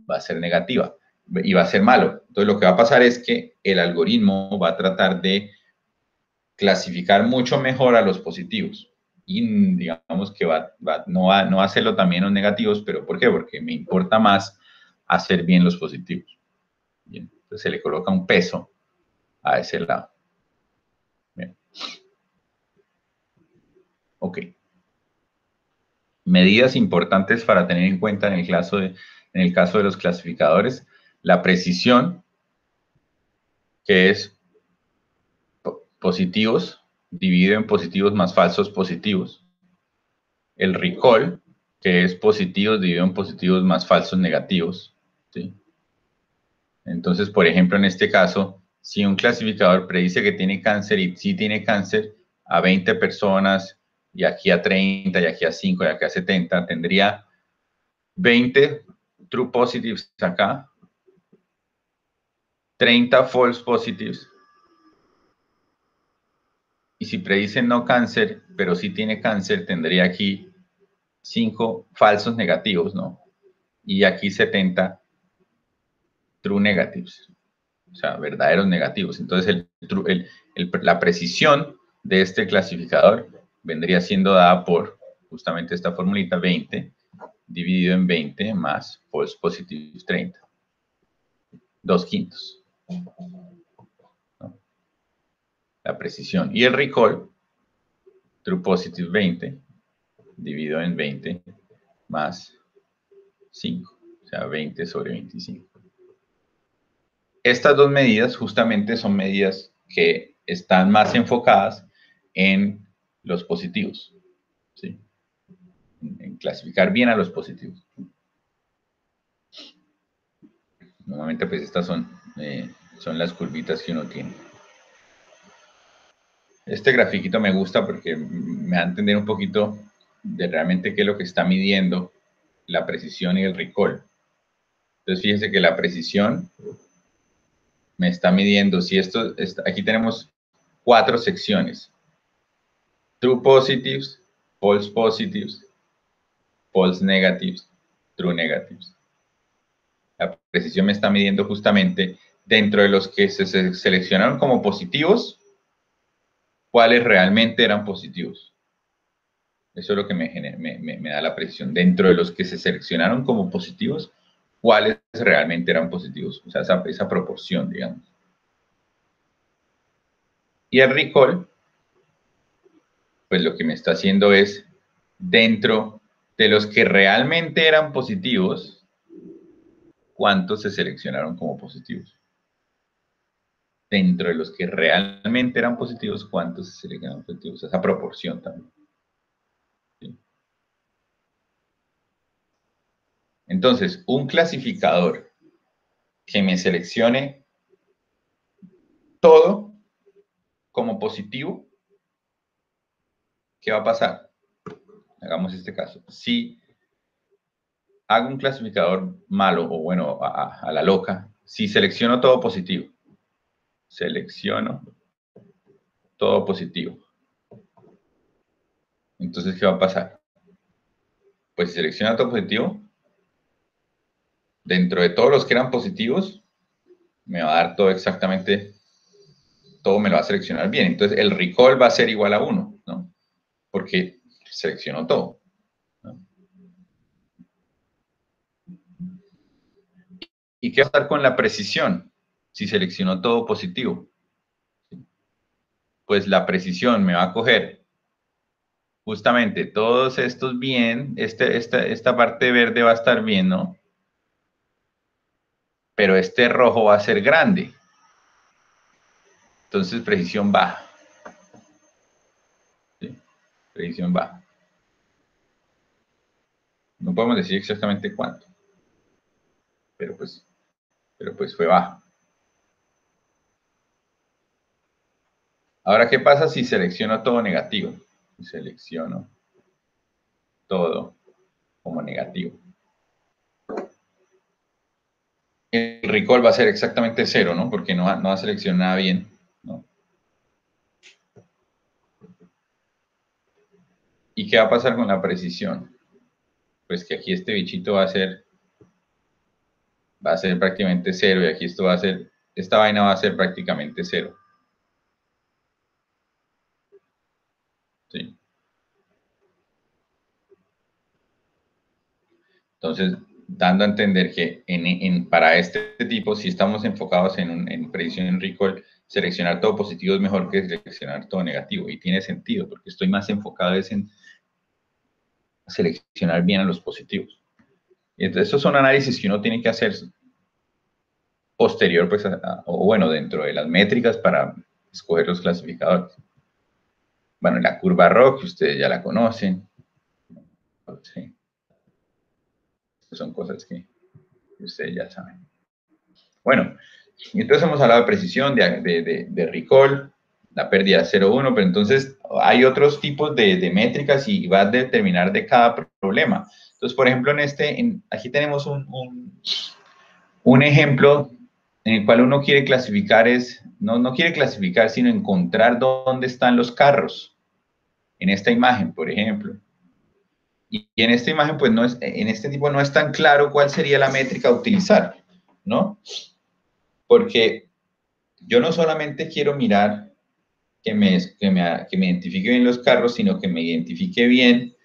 va a ser negativa y va a ser malo. Entonces lo que va a pasar es que el algoritmo va a tratar de clasificar mucho mejor a los positivos y digamos que no va a hacerlo también los negativos, pero ¿por qué? Porque me importa más hacer bien los positivos. Bien, entonces se le coloca un peso a ese lado. Bien. Ok. Medidas importantes para tener en cuenta en el caso de los clasificadores, la precisión, que es positivos, dividido en positivos más falsos positivos. El recall, que es positivos dividido en positivos más falsos negativos, ¿sí? Entonces, por ejemplo, en este caso, si un clasificador predice que tiene cáncer y sí tiene cáncer a 20 personas, y aquí a 30, y aquí a 5, y aquí a 70, tendría 20 true positives acá, 30 false positives. Y si predice no cáncer, pero sí tiene cáncer, tendría aquí 5 falsos negativos, ¿no? Y aquí 70 true negatives, o sea, verdaderos negativos. Entonces, la precisión de este clasificador vendría siendo dada por justamente esta formulita, 20 dividido en 20 más false positives 30. 2/5. ¿No? La precisión. Y el recall, true positive 20 dividido en 20 más 5, o sea, 20 sobre 25. Estas dos medidas justamente son medidas que están más enfocadas en los positivos, ¿sí? En clasificar bien a los positivos. Normalmente, pues estas son las curvitas que uno tiene. Este grafiquito me gusta porque me da a entender un poquito de realmente qué es lo que está midiendo la precisión y el recall. Entonces, fíjense que la precisión me está midiendo, si aquí tenemos 4 secciones. True positives, false positives, false negatives, true negatives. La precisión me está midiendo justamente dentro de los que se seleccionaron como positivos, cuáles realmente eran positivos. Eso es lo que me da la precisión. Dentro de los que se seleccionaron como positivos, cuáles realmente eran positivos. O sea, esa proporción, digamos. Y el recall, pues lo que me está haciendo es, dentro de los que realmente eran positivos, ¿cuántos se seleccionaron como positivos? Dentro de los que realmente eran positivos, ¿cuántos se seleccionaron positivos? Esa proporción también. ¿Sí? Entonces, un clasificador que me seleccione todo como positivo, ¿qué va a pasar? Hagamos este caso. Si hago un clasificador malo, o bueno, a la loca, si selecciono todo positivo, selecciono todo positivo, entonces, ¿qué va a pasar? Pues si selecciono todo positivo, dentro de todos los que eran positivos, me va a dar todo exactamente, todo me lo va a seleccionar bien. Entonces, el recall va a ser igual a 1, ¿no? Porque seleccionó todo, ¿no? ¿Y qué va a pasar con la precisión? Si seleccionó todo positivo, pues la precisión me va a coger justamente todos estos bien, esta parte verde va a estar bien, ¿no? Pero este rojo va a ser grande. Entonces, precisión baja. ¿Sí? Precisión baja. No podemos decir exactamente cuánto, pero pues fue baja. Ahora, ¿qué pasa si selecciono todo negativo? Selecciono todo como negativo. El recall va a ser exactamente 0, ¿no? Porque no va a seleccionar nada bien, ¿no? ¿Y qué va a pasar con la precisión? Pues que aquí este bichito va a ser prácticamente 0 y aquí esto va a ser, esta vaina va a ser prácticamente 0. ¿Sí? Entonces, dando a entender que para este tipo, si estamos enfocados en predicción en recall, seleccionar todo positivo es mejor que seleccionar todo negativo. Y tiene sentido, porque estoy más enfocado en seleccionar bien a los positivos. Y entonces, estos son análisis que uno tiene que hacer posterior, pues, o bueno, dentro de las métricas para escoger los clasificadores. Bueno, la curva ROC, ustedes ya la conocen. Sí, son cosas que ustedes ya saben. Bueno, entonces hemos hablado de precisión, de recall, la pérdida 0,1, pero entonces hay otros tipos de métricas y va a determinar de cada problema. Entonces, por ejemplo, aquí tenemos un ejemplo en el cual uno quiere clasificar, no quiere clasificar, sino encontrar dónde están los carros. En esta imagen, por ejemplo. Y en esta imagen, pues en este tipo no es tan claro cuál sería la métrica a utilizar, ¿no? Porque yo no solamente quiero mirar que me identifique bien los carros, sino que me identifique bien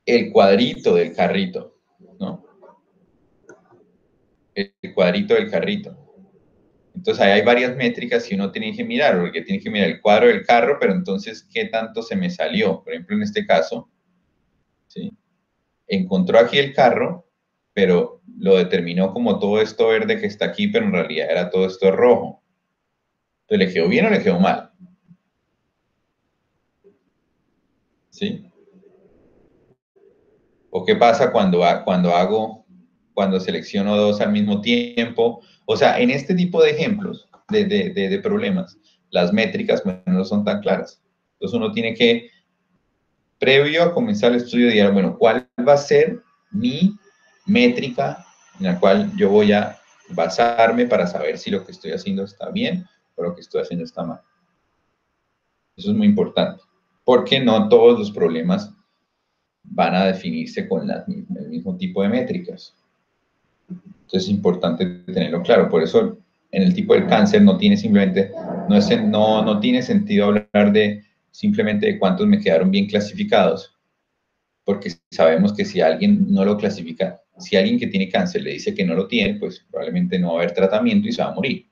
el cuadrito del carrito, ¿no? El cuadrito del carrito. Entonces, ahí hay varias métricas que uno tiene que mirar, porque tiene que mirar el cuadro del carro, pero entonces, ¿qué tanto se me salió? Por ejemplo, en este caso, ¿sí? Encontró aquí el carro, pero lo determinó como todo esto verde que está aquí, pero en realidad era todo esto rojo. Entonces, ¿le quedó bien o le quedó mal? ¿Sí? ¿O qué pasa cuando selecciono dos al mismo tiempo? O sea, en este tipo de ejemplos, de problemas, las métricas pues, no son tan claras. Entonces uno tiene que, previo a comenzar el estudio, decir, bueno, ¿cuál va a ser mi métrica en la cual yo voy a basarme para saber si lo que estoy haciendo está bien o lo que estoy haciendo está mal? Eso es muy importante, porque no todos los problemas van a definirse con el mismo tipo de métricas. Entonces es importante tenerlo claro. Por eso en el tipo del cáncer no tiene simplemente, no tiene sentido hablar simplemente de cuántos me quedaron bien clasificados, porque sabemos que si alguien no lo clasifica, si alguien que tiene cáncer le dice que no lo tiene, pues probablemente no va a haber tratamiento y se va a morir.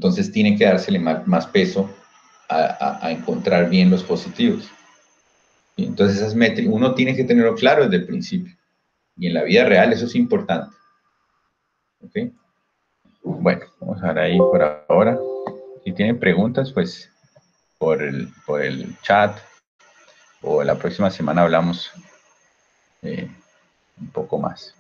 Entonces tiene que dársele más peso a encontrar bien los positivos. Y entonces esas métricas, uno tiene que tenerlo claro desde el principio. Y en la vida real eso es importante. ¿Ok? Bueno, vamos a ver ahí por ahora. Si tienen preguntas, pues por el chat o la próxima semana hablamos un poco más.